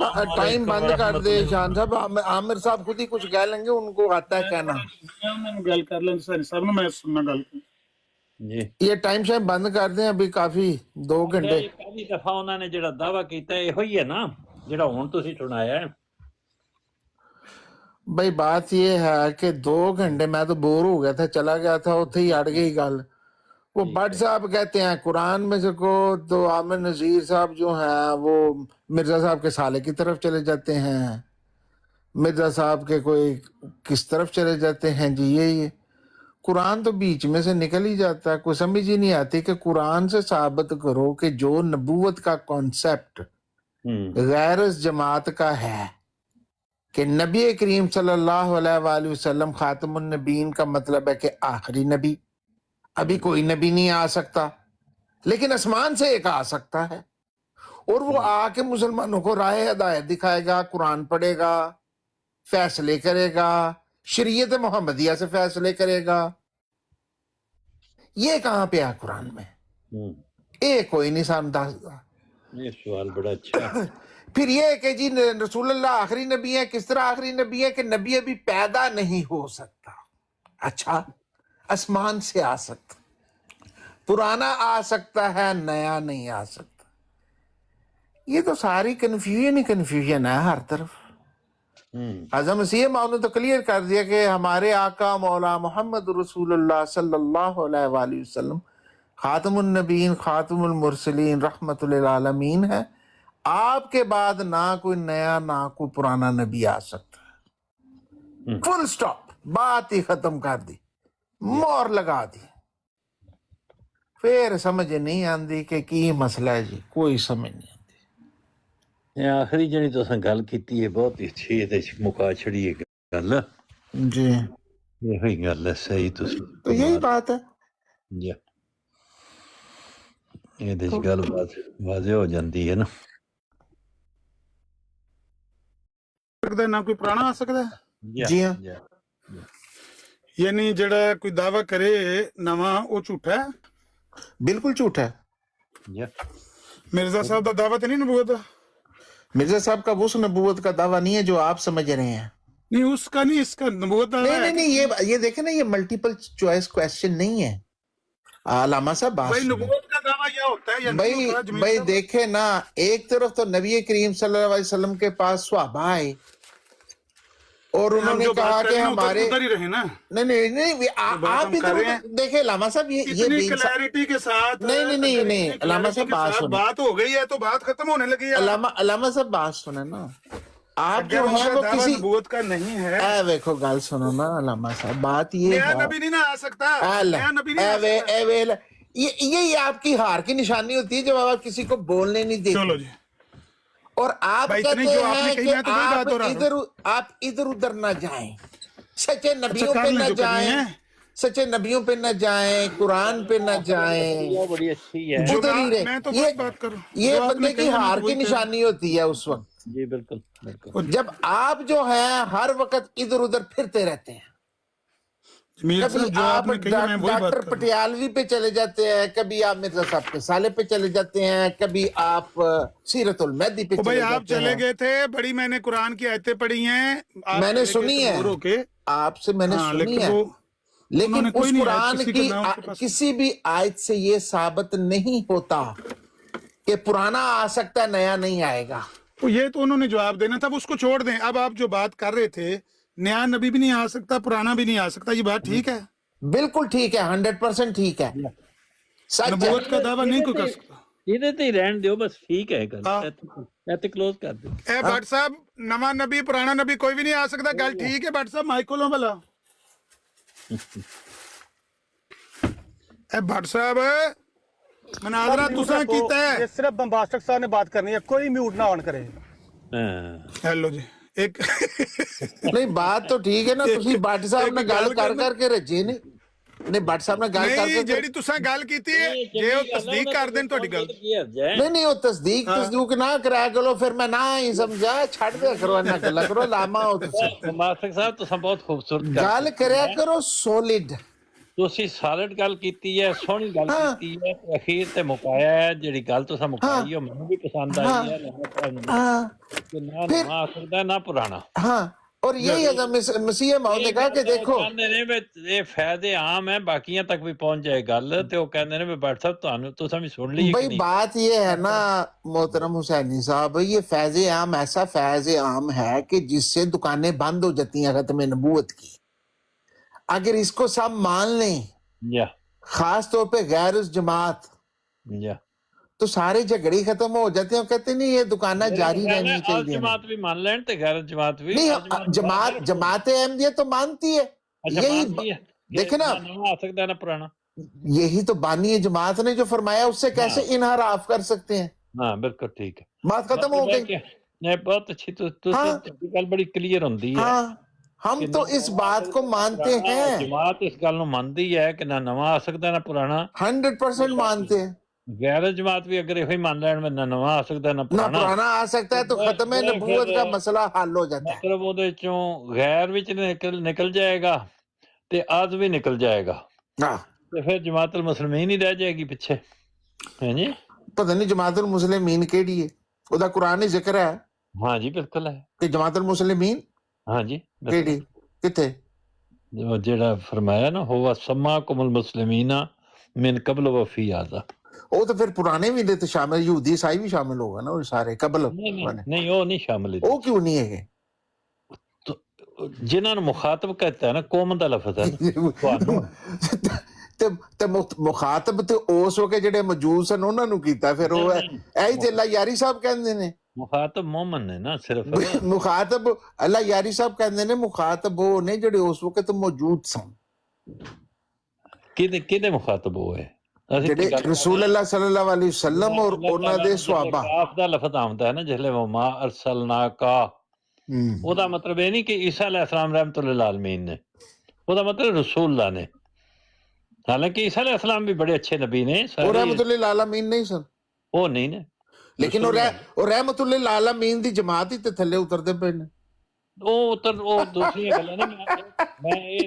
बंद कर दे शान साहब। आमिर साहब खुद ही कुछ कह लेंगे, उनको आता है कहना। ਗੱਲ ਕਰ ਲੈਣ ਸਭ ਨੂੰ ਮੈਂ ਸੁਣਨਾ ਗੱਲ। ਜੀ ये टाइम शाइम बंद कर दें, अभी काफी 2 घंटे। ਪਹਿਲੀ ਦਫਾ ਉਹਨਾਂ ਨੇ ਜਿਹੜਾ ਦਾਵਾ ਕੀਤਾ ਇਹੋ ਹੀ ਹੈ ਨਾ ਜਿਹੜਾ ਹੁਣ ਤੁਸੀਂ ਸੁਣਾਇਆ ਹੈ। भाई बात ये है कि 2 घंटे मैं तो बोर हो गया था, चला गया था, उथे ही अड़ गई गल। वो भट्ट साहब कहते हैं कुरान में से को, तो आमिर नजीर साहब जो हैं वो मिर्जा साहब के साले की तरफ चले जाते हैं, मिर्जा साहब के कोई किस तरफ चले जाते हैं जी। ये कुरान तो बीच में से निकल ही जाता है। कोई समझ ही नहीं आती कि कुरान से साबित करो कि जो नबूवत का कॉन्सेप्ट गैर जमात का है कि नबी करीम सल्लल्लाहु अलैहि वसल्लम खातमुन नबीन का मतलब है कि आखिरी नबी। अभी कोई नबी नहीं आ सकता, लेकिन आसमान से एक आ सकता है और वो आके मुसलमानों को राह हिदायत दिखाएगा, कुरान पढ़ेगा, फैसले करेगा, शरीयत मोहम्मदिया से फैसले करेगा। ये कहाँ पे है कुरान में? ये कोई नहीं समझता। ये सवाल बड़ा अच्छा है। फिर ये है कि जी रसूलुल्लाह आखिरी नबी है। किस तरह आखिरी नबी है कि नबी अभी पैदा नहीं हो सकता। अच्छा, आसमान से आ सकता, पुराना आ सकता है, नया नहीं आ सकता। ये तो सारी कन्फ्यूजन ही कन्फ्यूजन है हर तरफ। आज़म मसीह मौद ने तो क्लियर कर दिया कि हमारे आका मौला मोहम्मद रसूलुल्लाह सल्लल्लाहु अलैहि वसल्लम खातमुन नबीन खातमुल मुरसलीन रहमतुल लिल आलमीन है। आपके बाद ना कोई नया ना कोई पुराना नबी आ सकता है। फुल स्टॉप, बात ही खत्म कर दी, मोहर लगा दी। फिर समझ नहीं आती कि की मसला है जी, कोई समझ नहीं आती। ਇਹ ਆਖਰੀ ਜਿਹੜੀ ਤੁਸੀਂ ਗੱਲ ਕੀਤੀ ਹੈ ਬਹੁਤ ਹੀ ਅੱਛੀ, ਇਹਦੇ ਚ ਮੁਕਾ ਛੜੀ ਹੈ ਗੱਲ। जी ਇਹੋ ਹੀ ਗੱਲ ਹੈ, ਸਹੀ ਤੁਸੀਂ। तो यही बात है। ਜੀ ਇਹਦੇ ਚ ਗੱਲ ਵਾਜ਼ਿਹ ਹੋ ਜਾਂਦੀ ਹੈ ਨਾ। ਸਕਦਾ ਨਾ ਕੋਈ ਪੁਰਾਣਾ ਆ ਸਕਦਾ ਹੈ। जी हाँ, ਯਾਨੀ ਜਿਹੜਾ ਕੋਈ ਦਾਵਾ ਕਰੇ ਨਵਾਂ ਉਹ ਝੂਠਾ ਹੈ। बिल्कुल झूठ है। ਮਿਰਜ਼ਾ ਸਾਹਿਬ ਦਾ ਦਾਵਾ ਤੇ ਨਹੀਂ ਨਬੂਵਤ ਦਾ। मिर्जा साहब का उस नबूवत का दावा नहीं है जो आप समझ रहे हैं। नहीं उसका नहीं, इसका नबूवत दावा नहीं है। नहीं नहीं, ये देखे ना, ये मल्टीपल चॉइस क्वेश्चन नहीं है। अल्लामा साहब बात भाई सुनिए। नबूवत का दावा क्या होता है या नहीं भाई होता है, जमीर भाई साहब? देखे ना, एक तरफ तो नबी करीम सल्लल्लाहु अलैहि वसल्लम के पास सहाबा आए और हम उन्होंने जो कहा बात कर कि रहे हैं, हमारे उधर ही रहे ना। नहीं नहीं नहीं, बात आप हम इधर कर रहे हैं। देखे लामा साहब, ये इतनी बेइंसाफ- क्लैरिटी के साथ नहीं, नहीं, नहीं, इतनी नहीं, अलामा साहब clarity के बात साथ सुनो। बात हो गई है तो बात खत्म होने लगी है। अलामा साहब बात सुने ना, आप अगर जो उनका है वो दावा किसी नबूवत का नहीं है। ए देखो गल सुनो ना अलामा साहब, बात ये नया है नबी नहीं ना आ सकता। अल्लाह, नया नबी नहीं आ ए वे सकता। ए वे ये आपकी हार की निशानी होती है जब आप किसी को बोलने नहीं देते। चलो जी, और आप भाई, कहते इतनी जो आपने हैं कही, कि मैं तो वही बात हो रहा आप इधर उधर ना जाएं, सच्चे नबियों कर पे लें ना जो करनी जाएं, है। सच्चे नबियों पे ना जाएं, कुरान पे ना जाएं, वो बड़ी अच्छी है। जो उधर ही रहे। मैं तो ये बस बात करूं ये जो आपने बंदे की कही, मैं हार तो की वही कह- निशानी होती है उस वक्त जी बिल्कुल बिल्कुल। जब आप जो है हर वक्त इधर उधर फिरते रहते हैं। जमीर कभी साहब, जो आप आपने कही, मैं वही बात डॉक्टर कर रहा हूं। पटियालवी पे चले जाते हैं, कभी आप मिर्जा साहब के साले पे चले जाते हैं, कभी आप सीरतुल मेहदी पे ओ भाई चले आप जाते चले हैं। गए थे, बड़ी मैंने कुरान की आयतें पढ़ी हैं। आप मैंने चले सुनी गए थे है। दूर होके। आपसे मैंने हाँ, सुनी लेकिन है, वो लेकिन उन्होंने कोई उस नहीं कुरान आयत किसी की का नाम उनके पास। किसी भी आयत से ये साबित नहीं होता कि पुराना आ सकता है, नया नहीं आएगा। तो ये तो उन्होंने जवाब देना था, उसको छोड़ दें। अब आप जो बात कर रहे थे, नया नबी भी नहीं आ सकता, पुराना भी नहीं आ सकता, ये बात ठीक है? बिल्कुल ठीक है, 100% ठीक है, सच नबूवत है। का दावा नहीं कोई कर सकता। ਇਹਦੇ ਤੇ ਹੀ ਰਹਿਣ ਦਿਓ ਬਸ, ਠੀਕ ਹੈ ਗੱਲ। हाँ। ਇੱਥੇ क्लोज कर ਦਿਓ। ए भट्ट साहब, नवा नबी पुराना नबी कोई भी नहीं आ सकता, गल ठीक है। भट्ट साहब माइक खोलो भला। ए भट्ट साहब, ਮਨਾਜ਼ਰਾ सब ਤੁਸਾਂ म्यूट रखो, ਕੀਤਾ ये ਹੈ। सिर्फ बम्बास्टिक साहब ने बात करनी है, कोई म्यूट ना ऑन करे। ਹਾਂ ਹੈਲੋ ਜੀ ਇੱਕ ਨਹੀਂ ਬਾਤ ਤਾਂ ਠੀਕ ਹੈ ਨਾ, ਤੁਸੀਂ ਭੱਟ ਸਾਹਿਬ ਨਾਲ ਗੱਲ ਕਰ ਕਰਕੇ ਰੱਜੇ ਨੇ। ਨਹੀਂ ਭੱਟ ਸਾਹਿਬ ਨਾਲ ਗੱਲ ਨਹੀਂ ਕਰਕੇ ਜਿਹੜੀ ਤੁਸਾਂ ਗੱਲ ਕੀਤੀ ਹੈ ਜੇ ਉਹ ਤਸਦੀਕ ਕਰ ਦੇਣ ਤੁਹਾਡੀ ਗੱਲ ਨਹੀਂ ਉਹ ਤਸਦੀਕ ਨਾ ਕਰਾਇਆ ਕਰੋ, ਫਿਰ ਮੈਂ ਨਾ ਹੀ ਸਮਝਾ ਛੱਡ ਦਿਆ ਕਰੋ, ਇਹਨਾਂ ਗੱਲਾਂ ਕਰੋ ਲਾਮਾ ਹੋ ਤੁਸੀਂ ਮਾਸਟਰ ਸਾਹਿਬ ਤੁਸੀਂ ਬਹੁਤ ਖੂਬਸੂਰਤ ਗੱਲ ਕਰਿਆ ਕਰੋ ਸੋਲਿਡ। ਤੁਸੀਂ ਸਾਲਿਡ ਗੱਲ ਕੀਤੀ ਹੈ, ਸੋਹਣੀ ਗੱਲ ਕੀਤੀ ਹੈ, ਤੇ ਅਖੀਰ ਤੇ ਮੁਕਾਇਆ ਹੈ। ਜਿਹੜੀ ਗੱਲ ਤੁਸੀਂ ਮੁਕਾਈ ਉਹ ਮੈਨੂੰ ਵੀ ਪਸੰਦ ਆਈ ਹੈ। हाँ ਕਿ ਨਾ ਨਵਾਂ ਸਕਦਾ ਨਾ ਪੁਰਾਣਾ। हाँ और यही है मसीह मौद ने कहा कि देखो ਕਹਿੰਦੇ ਨੇ ਵੀ ਇਹ ਫਾਇਦੇ ਆਮ ਹੈ, ਬਾਕੀਆਂ ਤੱਕ ਵੀ ਪਹੁੰਚ ਜਾਏ ਗੱਲ, ਤੇ ਉਹ ਕਹਿੰਦੇ ਨੇ ਵੀ ਭੱਟ ਸਾਹਿਬ ਤੁਹਾਨੂੰ ਤੁਸੀਂ ਵੀ ਸੁਣ ਲਈ ਕਿ भाई ਨਹੀਂ। बात ये है ना मोहतरम हुसैनी साहब, ये फैज़ आम ऐसा फैज़ आम है कि जिससे दुकानें बंद हो जाती हैं खत्म नबूवत की। अगर इसको सब मान लें, या खास तौर पे गैर उस जमात, या तो सारे झगड़े ही खत्म हो जाते हैं। कहते नहीं ये दुकानें जारी रहनी अल चाहिए। जमात भी मान लें ते गैर जमात भी। नहीं जमात अहमदियत तो मानती है, यही देखे ना, नवा आ सकता है ना पुराना। यही तो बानी जमात ने जो फरमाया उससे कैसे इनहराफ कर सकते हैं। हाँ बिल्कुल ठीक है, बात खत्म हो गई। नहीं बहुत अच्छी, तो हाँ। गल बड़ी क्लियर होती है। हाँ हम तो इस बात को मानते हैं, जमात इस गल मानती है कि ना नवा आ सकता ना पुराना। 100% मानते हैं। गैर जमात भी अगर यही मान लें में ना नवा आ सकता ना ना पुराना, पुराना आ सकता है तो खत्म नबूवत का मसला हल हो जाता है। मतलब ਉਹਦੇ ਚੋਂ गैर विच निकल जाएगा ते आज भी निकल जाएगा, हाँ ਤੇ ਫਿਰ ਜਮਾਤੁਲ ਮੁਸਲਮੀਨ ਹੀ ਰਹਿ ਜਾਏਗੀ ਪਿੱਛੇ। ਹੈ ਜੀ, पता नहीं जमातुल मुस्लिमीन केड़ी है, ਉਹਦਾ कुरान ही जिक्र है हाँ जी बिल्कुल है। कि जमातुल मुस्लिमीन हाँ जी केड़ी किथे। ਉਹ ਜਿਹੜਾ ਫਰਮਾਇਆ ਨਾ ਹੋਵਾ समाकुमुल मुस्लिमीना मिन कबल वफी आजा। वो तो फिर पुराने भी तो शामिल, यहूदी ईसाई भी शामिल होगा ना वो सारे कबल नहीं वाले। नहीं वो नहीं शामिल वो क्यों नहीं है जिन्हों ने मुखातब कहता है ना, कौम का लफ्ज है ना ਤੁਹਾਨੂੰ। ਤੇ ਮੁਖਾਤਬ ਤੇ ਉਸ ਵਕੇ ਜਿਹੜੇ ਮੌਜੂਦ ਸਨ ਉਹਨਾਂ ਨੂੰ ਕੀਤਾ, ਫਿਰ ਉਹ ਐਹੀ ਤੇ ਅੱਲਾ ਯਾਰੀ ਸਾਹਿਬ ਕਹਿੰਦੇ ਨੇ। ਮੁਖਾਤਬ ਮੂਮਨ ਨੇ ਨਾ ਸਿਰਫ। ਮੁਖਾਤਬ ਅੱਲਾ ਯਾਰੀ ਸਾਹਿਬ ਕਹਿੰਦੇ ਨੇ ਮੁਖਾਤਬ ਉਹ ਨੇ ਜਿਹੜੇ ਉਸ ਵਕਤ ਮੌਜੂਦ ਸਨ। ਕਿਹਦੇ ਮੁਖਾਤਬ ਹੋਏ? ਜਿਹੜੇ ਰਸੂਲ ਅੱਲਾਹ ਸੱਲੱਲਾਹੁ ਅਲੈਹਿ ਵਸੱਲਮ ਔਰ ਉਹਨਾਂ ਦੇ ਸਹਾਬਾ। ਕਾਫ ਦਾ ਲਫ਼ਜ਼ ਆਉਂਦਾ ਹੈ ਨਾ ਜਿਸਲੇ ਵਮਾ ਅਰਸਲਨਾਕਾ, ਉਹਦਾ ਮਤਲਬ ਇਹ ਨਹੀਂ ਕਿ ਈਸਾ ਅਲੈਹਿਸਲਾਮ ਰਹਿਮਤੁਲ ਆਲਮੀਨ ਨੇ, ਉਹਦਾ ਮਤਲਬ ਰਸੂਲullah ਨੇ। हालांकि ईसा अलैहिस्सलाम भी बड़े अच्छे नबी ने, और रहमतुल्लिल आलमीन नहीं सर, वो नहीं ने, लेकिन और रहमतुल्लिल आलमीन दी जमात ही ते थल्ले उतरदे पे ने। वो दूसरी गल्लां ने। मैं ये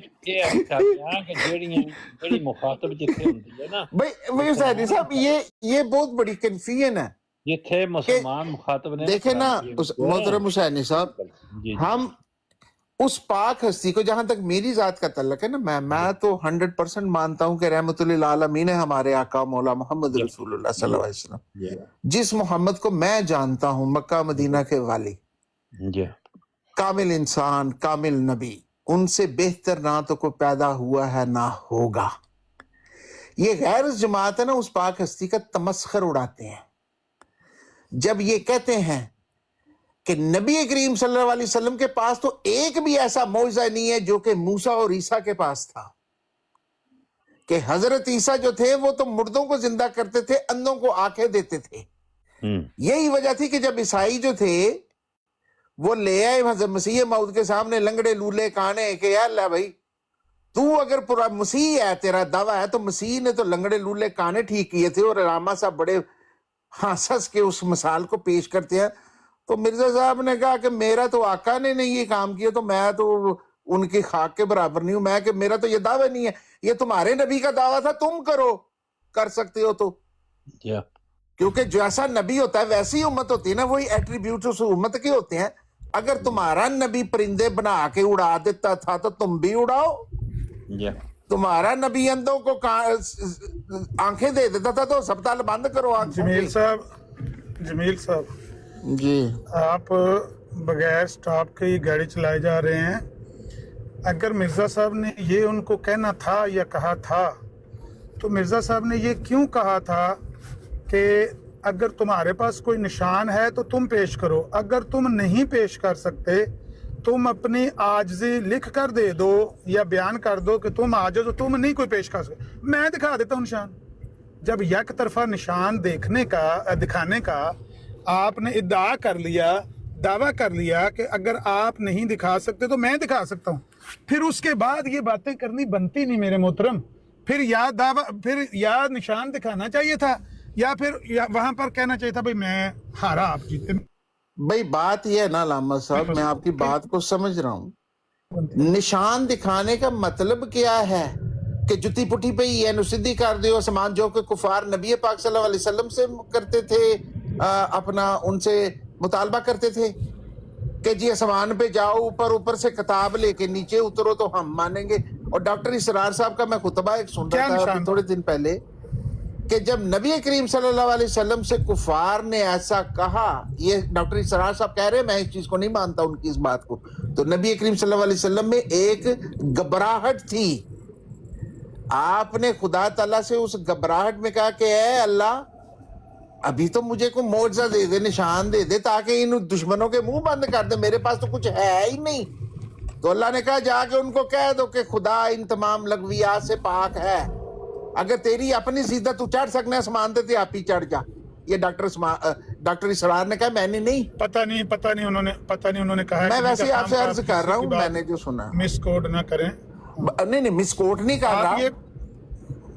कर रहा कि जेड़ी मुखातब जिथे हुंदी है ना भाई हुसैनी साहब, ये बहुत बड़ी कंफ्यूजन है जिथे मुसलमान मुखातब ने। देखे ना मोहतरम हुसैनी साहब, हम उस पाक हस्ती को, जहां तक मेरी जात का तल्लक है ना, मैं तो 100% मानता हूं कि रहमतुल्लिल आलमीन है हमारे आका मौला मोहम्मद रसूलुल्लाह सल्लल्लाहु अलैहि वसल्लम, जिस मोहम्मद को मैं जानता हूं, मक्का मदीना के वाली, कामिल इंसान, कामिल नबी, उनसे बेहतर ना तो कोई पैदा हुआ है ना होगा। ये गैर जमात है ना, उस पाक हस्ती का तमस्खर उड़ाते हैं जब ये कहते हैं कि नबी करीम सल्लल्लाहु अलैहि वसल्लम के पास तो एक भी ऐसा मौजज़ा नहीं है जो कि मूसा और ईसा के पास था, कि हजरत ईसा जो थे वो तो मुर्दों को जिंदा करते थे, अंधों को आंखें देते थे। यही वजह थी कि जब ईसाई जो थे वो ले आए हजरत मसीह मौद के सामने लंगड़े लूले काने के, अल्लाह भाई तू अगर पूरा मसीह है, तेरा दावा है, तो मसीह ने तो लंगड़े लूले काने ठीक किए थे। और रामा साहब बड़े हंस के उस मिसाल को पेश करते हैं। तो मिर्जा साहब ने कहा कि मेरा तो आका ने नहीं ये काम किया, तो मैं तो उनकी खाक के बराबर नहीं हूं। मैं कि मेरा तो ये दावा नहीं है, ये तुम्हारे नबी का दावा था, तुम करो, कर सकते हो तो। क्योंकि जैसा नबी होता है वैसी ही उम्मत होती है ना, वही एट्रीब्यूट उस उम्मत के होते हैं। अगर तुम्हारा नबी परिंदे बना के उड़ा देता था तो तुम भी उड़ाओ। तुम्हारा नबी अंधों को आंखें दे देता था तो अस्पताल बंद करो। जमील साहब जी, आप बगैर स्टॉप के ही गाड़ी चलाए जा रहे हैं। अगर मिर्ज़ा साहब ने ये उनको कहना था या कहा था, तो मिर्ज़ा साहब ने ये क्यों कहा था कि अगर तुम्हारे पास कोई निशान है तो तुम पेश करो, अगर तुम नहीं पेश कर सकते तुम अपनी आजिज़ी लिख कर दे दो या बयान कर दो कि तुम आजिज़ हो, तुम नहीं कोई पेश कर सकते, मैं दिखा देता हूँ निशान। जब यक तरफा निशान दिखाने का आपने इद्दा कर लिया, दावा कर लिया कि अगर आप नहीं दिखा सकते तो मैं दिखा सकता हूँ, फिर उसके बाद ये बातें करनी बनती नहीं मेरे मोहतरम। फिर या निशान दिखाना चाहिए था, या फिर वहां पर कहना चाहिए था भाई मैं हारा, आप जीते। भाई बात ये है ना लामा साहब, मैं आपकी बात को समझ रहा हूँ, निशान दिखाने का मतलब क्या है कि जुती पुठी पे ही नुसिद्दी कर दियो समान जो कि कुफार नबी पाक सल्लल्लाहु अलैहि वसल्लम से करते थे, अपना उनसे मुतालबा करते थे कि जी आसमान पे जाओ, ऊपर से किताब लेके नीचे उतरो तो हम मानेंगे। और डॉक्टर इसरार साहब का मैं खुतबा एक सुन रहा था थोड़े दिन पहले कि जब नबी करीम सल्लल्लाहु अलैहि वसल्लम से कुफार ने ऐसा कहा, ये डॉक्टर इसरार साहब कह रहे हैं, मैं इस चीज को नहीं मानता उनकी इस बात को, तो नबी करीम सल्लल्लाहु अलैहि वसल्लम में एक घबराहट थी। आपने खुदा ताला से उस घबराहट में कहा कि ऐ अल्लाह अभी तो मुझे कोई मौजज़ा दे दे, निशान दे दे ताकि इन दुश्मनों के मुंह बंद कर दे, मेरे पास तो कुछ है ही नहीं। तो अल्लाह ने कहा जाके उनको कह दो कि खुदा इन तमाम लग़वियात से पाक है, अगर तेरी अपनी सीधा तू चढ़ सकना आसमान ते आप ही चढ़ जा। ये डॉक्टर इसरार ने कहा, मैंने नहीं, पता नहीं उन्होंने कहा। मैं वैसे आपसे अर्ज कर रहा हूँ, मैंने जो सुना, मिस कोड ना करें। नहीं मिस कोट नहीं कर रहा,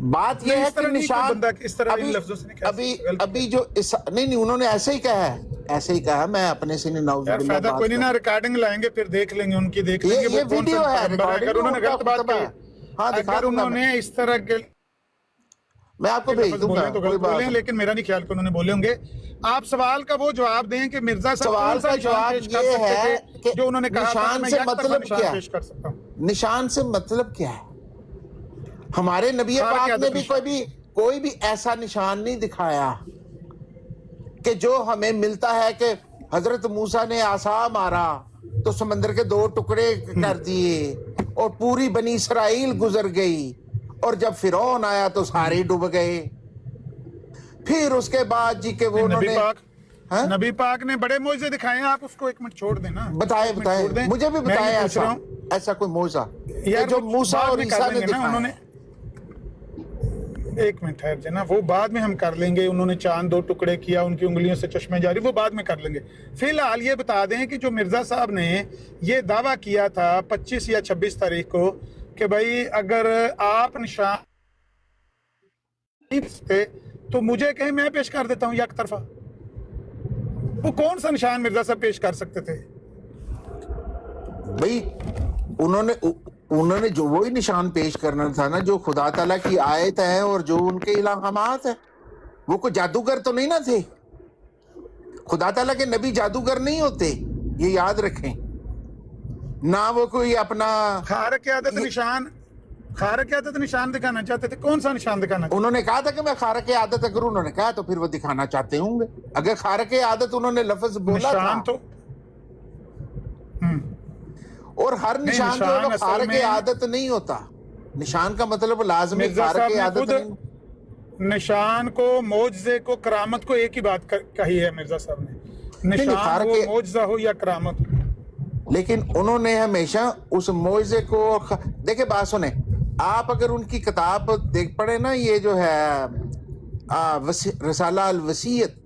बात ये है कि निशान अभी जो नहीं उन्होंने ऐसे ही कहा, मैं अपने से नहीं फायदा कोई नहीं ना, रिकॉर्डिंग लाएंगे फिर देख लेंगे उनकी, देख लेंगे ये वीडियो है, अगर उन्होंने गलत बात की, हाँ दिखा अगर उन्होंने इस तरह के, मैं आपको भेज दूंगा, तो गलत बोले, लेकिन मेरा नहीं ख्याल कि उन्होंने बोले होंगे। आप सवाल का वो जवाब दें कि मिर्जा साहब सवाल का जवाब ये है कि जो उन्होंने कहा निशान से मतलब क्या पेश कर सकता हूं। निशान से मतलब क्या है? हमारे नबी पाक ने भी कोई भी ऐसा निशान नहीं दिखाया कि जो हमें मिलता है कि हजरत मूसा ने आसा मारा तो समंदर के 2 टुकड़े कर दिए और पूरी बनी इसराइल गुजर गई, और जब फिरौन आया तो सारे डूब गए। फिर उसके बाद जी के वो नबी पाक ने बड़े मोजे दिखाए हैं, आप उसको एक मिनट छोड़ देना, बताए मुझे भी बताया ऐसा कोई मोजा जो मूसा और ईसा ने दिखाया। एक मिनट ठहर जाना, वो बाद में हम कर लेंगे। उन्होंने चांद 2 टुकड़े किया, उनकी उंगलियों से चश्मे जारी, वो बाद में कर लेंगे। फिलहाल ये बता दें कि जो मिर्जा साहब ने ये दावा किया था 25 या 26 तारीख को कि भाई अगर आप निशान तो मुझे कहीं मैं पेश कर देता हूँ एक तरफा, वो कौन सा निशान मिर्जा साहब पेश कर सकते थे? भाई उन्होंने जो वही निशान पेश करना था ना जो खुदा ताला की आयत है और जो उनके इल्हामात है। वो कोई जादूगर तो नहीं ना थे, खुदा ताला के नबी जादूगर नहीं होते, ये याद रखें ना। वो कोई अपना खारक आदत निशान दिखाना चाहते थे। कौन सा निशान दिखाना? उन्होंने कहा था कि मैं खारक आदत, अगर उन्होंने कहा तो फिर वो दिखाना चाहते होंगे। अगर खारक आदत उन्होंने लफ्ज बोला था तो और हर निशान जो है खारक आदत नहीं होता। निशान का मतलब लाजमी खारक आदत नहीं। निशान को, मौजज़े को, करामत को एक ही बात कही है मिर्जा साहब ने, निशान हो, मौजज़ा हो या करामत। लेकिन उन्होंने हमेशा उस मौजज़े को देखे। बात सुने आप, अगर उनकी किताब देख पढ़े ना, ये जो है रसाला अल वसीयत,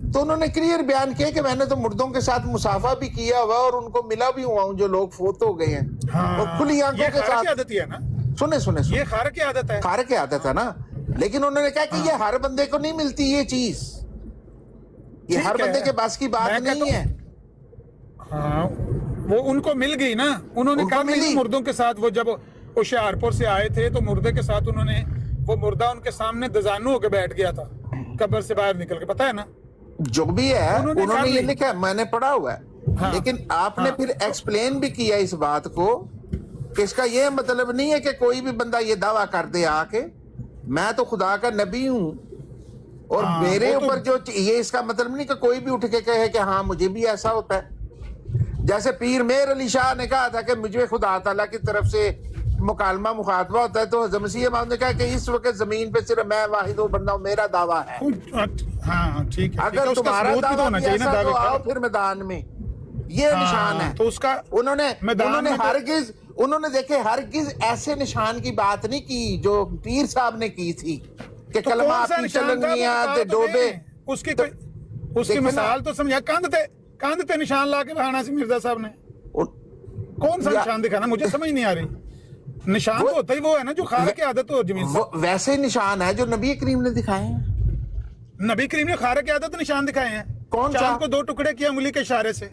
तो उन्होंने क्लियर बयान किया कि मैंने तो मुर्दों के साथ मुसाफा भी किया हुआ और उनको मिला भी हुआ हूं जो लोग फोत हो गए हैं। हाँ, और खुली आंखों के साथ आदत है ना। सुने ये खारक आदत है, खारक आदत है ना। लेकिन उन्होंने कहा कि ये हर बंदे को नहीं मिलती ये चीज, ये हर बंदे के पास की बात नहीं है। हाँ, वो उनको मिल गई ना। उन्होंने कहा मुर्दों के साथ, वो जब होशियारपुर से आए थे तो मुर्दे के साथ उन्होंने, वो मुर्दा उनके सामने दजानू होकर बैठ गया था कब्र से बाहर निकल के, पता है ना। जो भी है उन्होंने ये लिखा है, मैंने पढ़ा हुआ है। हाँ, लेकिन आपने फिर एक्सप्लेन भी किया इस बात को कि इसका ये मतलब नहीं है कि कोई भी बंदा ये दावा कर दे आके मैं तो खुदा का नबी हूं और मेरे ऊपर जो ये, इसका मतलब नहीं कि कोई भी उठ के कहे कि हाँ मुझे भी ऐसा होता है। जैसे पीर मेहर अली शाह ने कहा था कि मुझे खुदा ताला की तरफ से मुकालमा मुखातबा होता है, तो हज़रत मसीह मौऊद ने कहा कि इस वक्त जमीन पे सिर्फ मैं वाहिद वो बंदा हूं, मेरा दावा है। हाँ ठीक है, अगर तुम्हारा दावा भी ऐसा तो आओ फिर मैदान में, ये निशान है। तो उसका उन्होंने देखे हरगिज ऐसे निशान की बात नहीं की जो पीर साहब ने की थी کہ تو کلمہ کون سا آپ کی نشان تھا چلنگیاں وہ تے بتا تو ڈوبے دیں۔ اس کی دیکھیں نا، مثال تو سمجھا، کاندھ تے نشان لا کے بہانا سی مرزا صاحب نے، کون سا نشان دکھانا؟ مجھے سمجھ نہیں آ رہی۔ نشان تو ہوتا ہی وہ ہے نا جو خارق عادت ہو زمین سے۔ وہ ویسے نشان ہے جو نبی کریم نے دکھائے ہیں۔ نبی کریم نے خارق عادت نشان دکھائے ہیں، کون سا؟ چاند کو 2 ٹکڑے کیا انگلی کے اشارے سے۔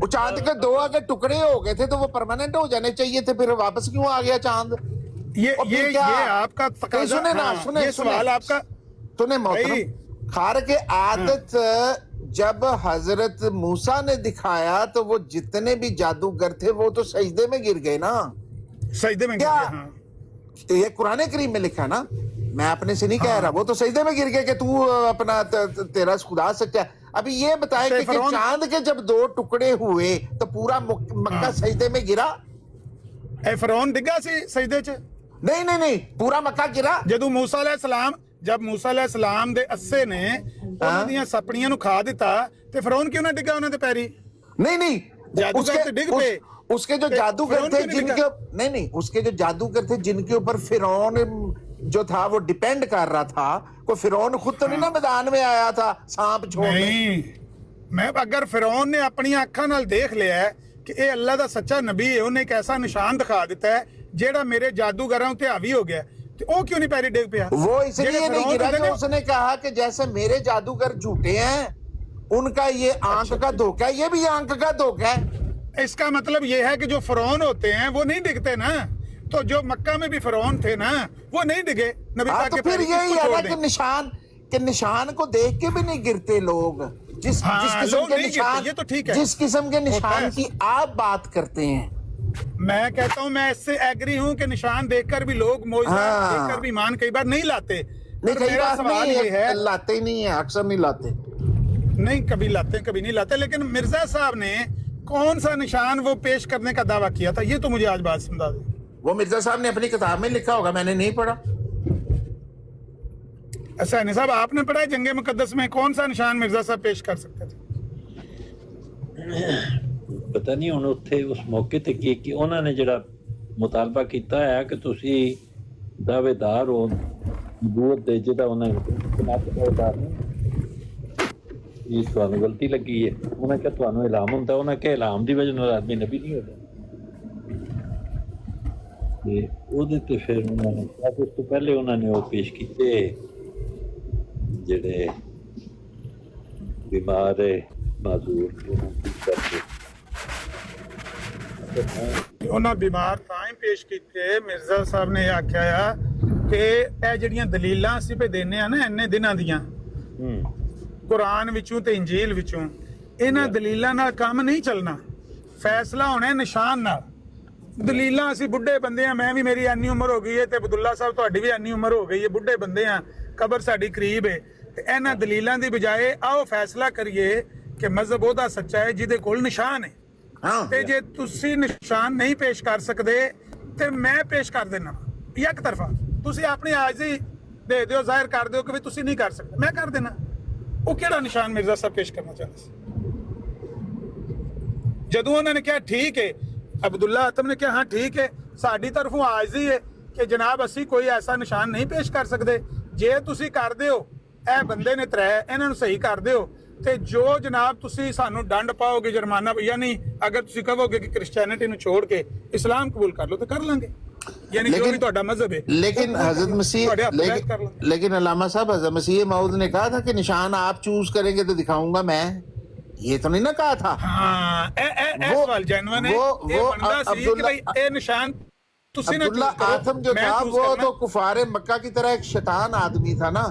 وہ چاند کے 2 اگر ٹکڑے ہو گئے تھے تو وہ پرماننٹ ہو جانے چاہیے تھے، پھر واپس کیوں آ گیا چاند؟ یہ آپ کا تقاضا، سنیں نا، ہاں، سنیں یہ سوال آپ کا سنیں محترم، بھائی، خارق عادت جب حضرت موسیٰ نے دکھایا تو وہ جتنے بھی جادوگر تھے وہ تو سجدے میں گر گئے نا۔ سجدے میں کیا؟ ہاں۔ یہ قرآن کریم میں لکھا نا، میں اپنے سے نہیں کہہ رہا، وہ تو سجدے میں گر گئے کہ تو اپنا تیرا خدا سچا ہے۔ ابھی یہ بتائیں کہ چاند کے جب 2 ٹکڑے ہوئے تو پورا مکہ سجدے میں گرا؟ اے فرعون ڈگا سی سجدے چ؟ نہیں، پورا مکہ گرا۔ جب موسیٰ علیہ السلام دے اسے نے انہاں دیاں سپڑیاں نو کھا دیتا تے فرعون کیوں نہ ڈگا انہاں دے پیری؟ نہیں، جادوگر تے ڈگ پے۔ اس کے جو جادوگر تھے جن کے نہیں اس کے جو جادوگر تھے جن کے اوپر فرعون جو تھا وہ ڈیپینڈ کر رہا تھا، کوئی فرعون خود تو نہیں نا میدان میں آیا تھا سانپ چھوڑنے۔ نہیں، میں اگر فرعون نے اپنی آنکھاں نال دیکھ لیا ہے کہ اے اللہ دا سچا نبی ہے، انہیں ایک ایسا نشان دکھا دیتا ہے جیڑا میرے جادوگراں تے حاوی ہو گیا، تو او کیوں نہیں پیری ڈگ پیا؟ وہ اس لیے نہیں گرا کہ اس نے کہا کہ جیسے میرے جادوگر جھوٹے ہیں، ان کا یہ آنکھ کا دھوکہ ہے، یہ بھی آنکھ کا دھوکہ ہے۔ اس کا مطلب یہ ہے کہ جو فرعون ہوتے ہیں وہ نہیں ڈگتے نا، تو جو مکہ میں بھی فرعون تھے نا وہ نہیں ڈگے نبی پاک تو کے پھر پیری، یہی اس کو ہے چھوڑ نا دیں۔ کہ نشان کو دیکھ کے بھی نہیں گرتے لوگ، جس قسم لوگ کے نہیں نشان، گرتے، یہ تو ٹھیک ہے، جس قسم کے ہوتا نشان ہے۔ کی آپ بات کرتے ہیں، میں کہتا ہوں، میں اس سے ایگری ہوں کہ نشان دیکھ کر بھی لوگ، معجزہ دیکھ کر بھی ایمان کئی بار نہیں لاتے۔ نہیں کئی میرا بات سوال نہیں یہ ہے، لاتے ہی نہیں ہیں، اکثر نہیں لاتے۔ نہیں کبھی لاتے کبھی نہیں لاتے، لیکن مرزا صاحب نے کون سا نشان وہ پیش کرنے کا دعویٰ کیا تھا، یہ تو مجھے آج بات سمجھا دیں۔ وہ مرزا صاحب نے اپنی کتاب میں لکھا ہوگا، میں نے نہیں پڑھا۔ ایسا ہے صاحب، آپ نے پڑھا ہے جنگ مقدس میں کون سا نشان مرزا صاحب پیش کر سکتے تھے؟ پتہ نہیں ہن اتھے اس موقع تے کی انہوں نے جڑا مطالبہ کیتا ہے کہ تسی دعوے دار ہو نبوت دے، جدا انہوں نے یہ تھانوں غلطی لگی ہے، انہوں نے کہا تھانوں الہام ہوتا ہے، انہوں نے کہا الہام دی وجہ نال آدمی نبی نہیں ہوتا۔ تے پھر انہوں نے کہا کہ اس تو پہلے انہوں نے وہ پیش کیتے جڑے بیمار معذور انہاں بیمار تائیں پیش کیتے، مرزا صاحب نے یہ آکھیا کہ اے جڑیاں دلیلاں اسی پہ دینے ہیں نا اننے دناں دیاں، قرآن وچوں تے انجیل وچوں، انہاں دلیلاں نال کام نہیں چلنا، فیصلہ ہونا ہے نشان نال۔ دلیلاں اسی بڈھے بندے ہیں، میں بھی میری اینی عمر ہو گئی ہے تے عبداللہ صاحب تہاڈی بھی اینی عمر ہو گئی ہے، بڈھے بندے ہیں، قبر ساڈی قریب ہے، تے انہاں دلیلاں دی بجائے آؤ فیصلہ کریے کہ مذہب اوہدا سچا ہے جہدے کول نشان ہے، تے جے تسی نشان نہیں پیش کر سکدے تے میں پیش کر دینا یک طرفہ، تسی اپنی عاجزی دے دیو، ظاہر کر دیو کہ بھی تسی نہیں کر سکتے، میں کر دینا۔ وہ کیڑا نشان مرزا صاحب پیش کرنا چاہتے سی؟ جدو انہوں نے کہا ٹھیک ہے، عبداللہ اتم نے کہا ہاں ٹھیک ہے، ساڈی طرفوں عاجزی ہے کہ جناب اسی کوئی ایسا نشان نہیں پیش کر سکتے، جے تسی کر دیو، اے بندے نے ترے انہوں نے صحیح کر دیو، تے جو جناب تسی سانو ڈنڈ پاؤ گے، جرمانہ، یعنی اگر تسی کہو گے کہ کرسچینٹی نو چھوڑ کے اسلام قبول کر لو تو کر لیں گے، یعنی جو بھی تہاڈا مذہب ہے۔ لیکن حضرت مسیح لیکن علامہ صاحب حضرت مسیح موعود نے کہا تھا کہ نشان آپ چوز کریں گے تو دکھاؤں گا میں، یہ تو نہیں نہ کہا تھا۔ ہاں اے سوال جینوین ہے، اے بندہ سی کہ بھائی اے نشان تسی نہ عبداللہ چوز کرو، آتم جو میں تھا چوز وہ کرنا۔ تو کفار مکہ کی طرح ایک شیطان آدمی تھا نا۔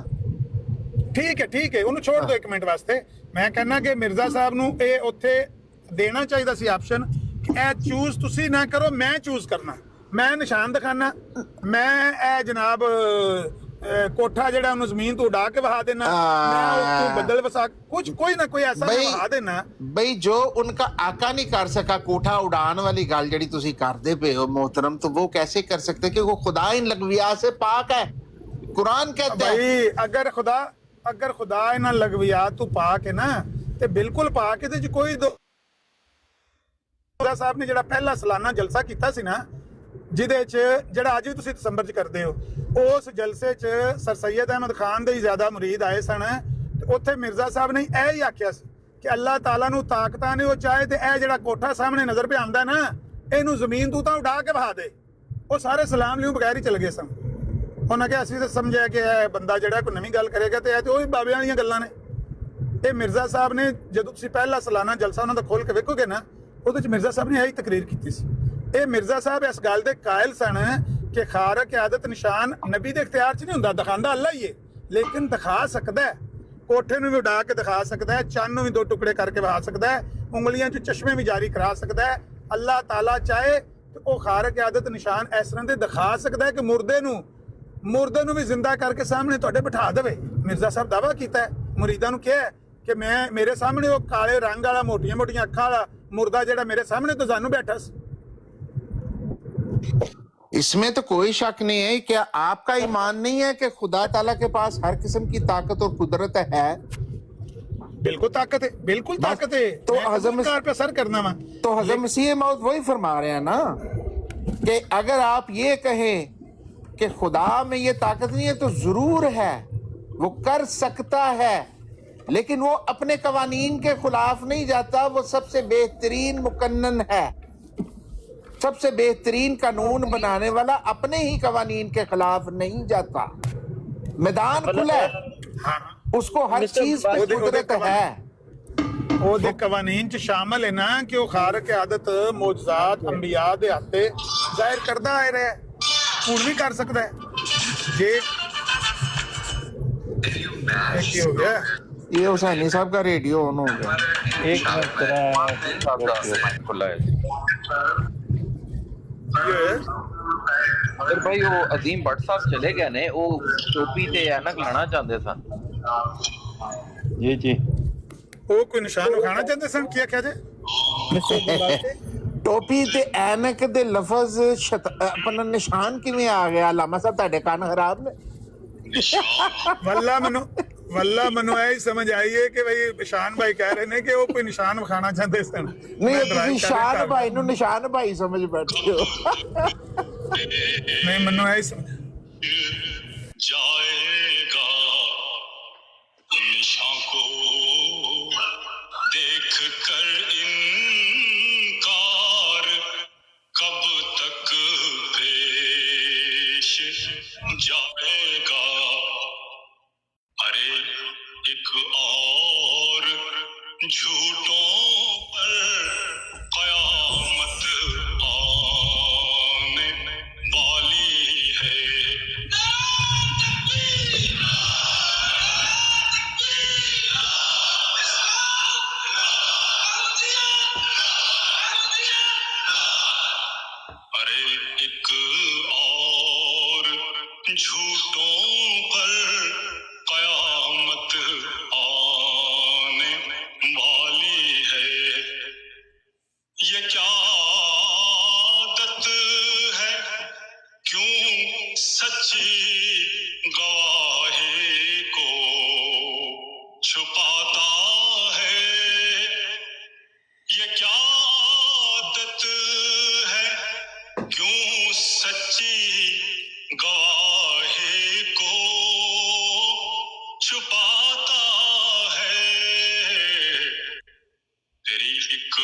ٹھیک ہے انہوں چھوڑ دو ایک منٹ واسطے، میں کہنا کہ مرزا صاحب نو اے اوتھے دینا چاہیے سی آپشن کہ اے چوز تسی نہ کرو، میں چوز کرنا، میں نشان دکھانا، میں اے جناب کوٹھا جڑا انہوں زمین تو اڑا کے بہا دینا، میں اس کو بدل وسا کچھ کوئی نہ کوئی ایسا بہا دینا۔ بھئی جو ان کا آقا نہیں کر سکا کوٹھا اڑان والی گل جڑی تسی کردے پے ہو محترم، تو وہ کیسے کر سکتے کہ وہ خدا ان لغویات سے پاک ہے، قرآن کہتا ہے۔ بھائی اگر خدا انہاں لغویات تو پاک ہے نا تے بالکل پاک ہے، تے جو کوئی مرزا صاحب نے جڑا پہلا سالانہ جلسہ کیتا سی نا ਜਿਹਦੇ 'ਚ ਜਿਹੜਾ ਅੱਜ ਵੀ ਤੁਸੀਂ ਦਸੰਬਰ 'ਚ ਕਰਦੇ ਹੋ, ਉਸ ਜਲਸੇ 'ਚ ਸਰ ਸੈਯਦ ਅਹਿਮਦ ਖਾਨ ਦੇ ਹੀ ਜ਼ਿਆਦਾ ਮੁਰੀਦ ਆਏ ਸਨ ਤੇ ਉੱਥੇ ਮਿਰਜ਼ਾ ਸਾਹਿਬ ਨੇ ਇਹ ਹੀ ਆਖਿਆ ਸੀ ਕਿ ਅੱਲਾਹ ਤਾਲਾ ਨੂੰ ਤਾਕਤਾਂ ਨੇ, ਉਹ ਚਾਹੇ ਤੇ ਇਹ ਜਿਹੜਾ ਕੋਠਾ ਸਾਹਮਣੇ ਨਜ਼ਰ ਪਿਆ ਆਉਂਦਾ ਨਾ, ਇਹਨੂੰ ਜ਼ਮੀਨ ਤੋਂ ਤਾਂ ਉਡਾ ਕੇ ਵਹਾ ਦੇ। ਉਹ ਸਾਰੇ ਸਲਾਮ ਲਿਓ ਬਗੈਰ ਹੀ ਚਲੇ ਗਏ ਸਨ। ਉਹਨਾਂ ਕਿਹਾ ਅਸੀਂ ਤਾਂ ਸਮਝਿਆ ਕਿ ਇਹ ਬੰਦਾ ਜਿਹੜਾ ਕੋਈ ਨਵੀਂ ਗੱਲ ਕਰੇਗਾ ਤੇ ਇਹ ਤੇ ਉਹੀ ਬਾਬਿਆਂ ਵਾਲੀਆਂ ਗੱਲਾਂ ਨੇ। ਇਹ ਮਿਰਜ਼ਾ ਸਾਹਿਬ ਨੇ ਜਦੋਂ ਤੁਸੀਂ ਪਹਿਲਾ ਸਾਲਾਨਾ ਜਲਸਾ ਉਹਨਾਂ ਦਾ ਖੋਲ ਕੇ ਵੇਖੋਗੇ ਨਾ, ਉਹਦੇ 'ਚ ਮਿਰਜ਼ਾ ਸਾਹਿਬ ਨੇ ਇਹੀ ਤਕਰੀਰ ਕੀਤੀ ਸੀ। ਇਹ ਮਿਰਜ਼ਾ ਸਾਹਿਬ ਇਸ ਗੱਲ ਦੇ ਕਾਇਲ ਸਨ ਕਿ ਖਾਰਕ ਆਦਤ ਨਿਸ਼ਾਨ ਨਬੀ ਦੇ ਇਖਤਿਆਰ 'ਚ ਨਹੀਂ ਹੁੰਦਾ, ਦਿਖਾਉਂਦਾ ਅੱਲਾ ਹੀ ਹੈ, ਲੇਕਿਨ ਦਿਖਾ ਸਕਦਾ ਹੈ। ਕੋਠੇ ਨੂੰ ਵੀ ਉਡਾ ਕੇ ਦਿਖਾ ਸਕਦਾ ਹੈ, ਚੰਨ ਨੂੰ ਵੀ ਦੋ ਟੁਕੜੇ ਕਰਕੇ ਵਹਾ ਸਕਦਾ ਹੈ, ਉਂਗਲੀਆਂ 'ਚ ਚਸ਼ਮੇ ਵੀ ਜਾਰੀ ਕਰਾ ਸਕਦਾ ਹੈ। ਅੱਲਾਹ ਤਾਲਾ ਚਾਹੇ ਤੇ ਉਹ ਖਾਰਕ ਆਦਤ ਨਿਸ਼ਾਨ ਇਸ ਤਰ੍ਹਾਂ ਦੇ ਦਿਖਾ ਸਕਦਾ ਹੈ ਕਿ ਮੁਰਦੇ ਨੂੰ ਵੀ ਜ਼ਿੰਦਾ ਕਰਕੇ ਸਾਹਮਣੇ ਤੁਹਾਡੇ ਬਿਠਾ ਦੇਵੇ। ਮਿਰਜ਼ਾ ਸਾਹਿਬ ਦਾਵਾ ਕੀਤਾ ਹੈ, ਮੁਰੀਦਾਂ ਨੂੰ ਕਿਹਾ ਕਿ ਮੇਰੇ ਸਾਹਮਣੇ ਉਹ ਕਾਲੇ ਰੰਗ ਵਾਲਾ ਮੋਟੀਆਂ ਮੋਟੀਆਂ ਅੱਖਾਂ ਵਾਲਾ ਮੁਰਦਾ ਜਿਹੜਾ ਮੇਰੇ ਸਾਹਮਣੇ तो जानू बैठा ਸੀ। इसमें तो कोई शक नहीं है। क्या आपका ईमान नहीं है कि खुदा ताला के पास हर किस्म की ताकत और कुदरत है? बिल्कुल ताकत है, बिल्कुल ताकत है। तो मैं हज़रत कार पे सर करना वा। तो हज़रत मसीह मौद वही फरमा रहे हैं ना कि अगर आप ये कहें कि खुदा में ये ताकत नहीं है तो जरूर है, वो कर सकता है, लेकिन वो अपने कवानीन के खिलाफ नहीं जाता। वो सबसे बेहतरीन मुकन्नन है, सबसे बेहतरीन कानून बनाने वाला अपने ही कवानीन के खिलाफ नहीं जाता। मैदान खुला है, उसको हर चीज पे कुदरत है। ਉਹਦੇ ਕਵਾਨੀਨ 'ਚ ਸ਼ਾਮਲ ਹੈ ਨਾ ਕਿ ਉਹ ਖਾਰਕ ਆਦਤ ਮੌਜਜ਼ਾਤ ਅੰਬੀਆ ਦੇ ਹੱਥੇ ਜ਼ਾਹਿਰ ਕਰਦਾ ਆ ਰਿਹਾ, ਹੁਣ ਵੀ ਕਰ ਸਕਦਾ ਹੈ। ਜੇ ਕੀ ਹੋ ਗਿਆ? ये हुसैनी साहब का रेडियो ऑन हो गया। एक मिनट तेरा खुला है जी। फिर भाई वो अजीम भट्ट साहब चले गए ने, वो टोपी ते ऐनक लाना चाहते सन जी ਉਹ ਕੋਈ ਨਿਸ਼ਾਨ ਵਿਖਾਣਾ ਚਾਹੁੰਦੇ ਸਨ। ਕੀ ਆਖਿਆ ਜੇ? ਟੋਪੀ ਤੇ ਐਨਕ ਦੇ ਲਫ਼ਜ਼ ਆਪਣਾ ਨਿਸ਼ਾਨ ਕਿਵੇਂ ਆ ਗਿਆ? ਲਾਮਾ ਸਾਹਿਬ ਤੁਹਾਡੇ ਕੰਨ ਖਰਾਬ ਨੇ। ਵੱਲਾ ਮੈਨੂੰ ਇਹ ਸਮਝ ਆਈ ਹੈ ਕਿ ਭਾਈ ਨਿਸ਼ਾਨ ਭਾਈ ਕਹਿ ਰਹੇ ਨੇ ਕਿ ਉਹ ਕੋਈ ਨਿਸ਼ਾਨ ਵਿਖਾਣਾ ਚਾਹੁੰਦੇ ਸਨ। ਨਹੀਂ, ਤੁਸੀਂ ਸ਼ਾਨ ਭਾਈ ਨੂੰ ਨਿਸ਼ਾਨ ਭਾਈ ਸਮਝ ਬੈਠੇ ਹੋ। ਨਹੀਂ, ਮੈਨੂੰ ਇਹ ਸਮਝ जाएगा निशान को देख कर इनकार कब तक पेश जाएगा। अरे एक और झूठों पर कयामत आने वाली है। अरे एक और झूठों पर कयामत आने वाली है। ये क्या आदत है, क्यों सच्ची गवाही को छुपाता है। ये क्या आदत है, क्यों सच्ची गवाही को छुपाता है। तेरी एक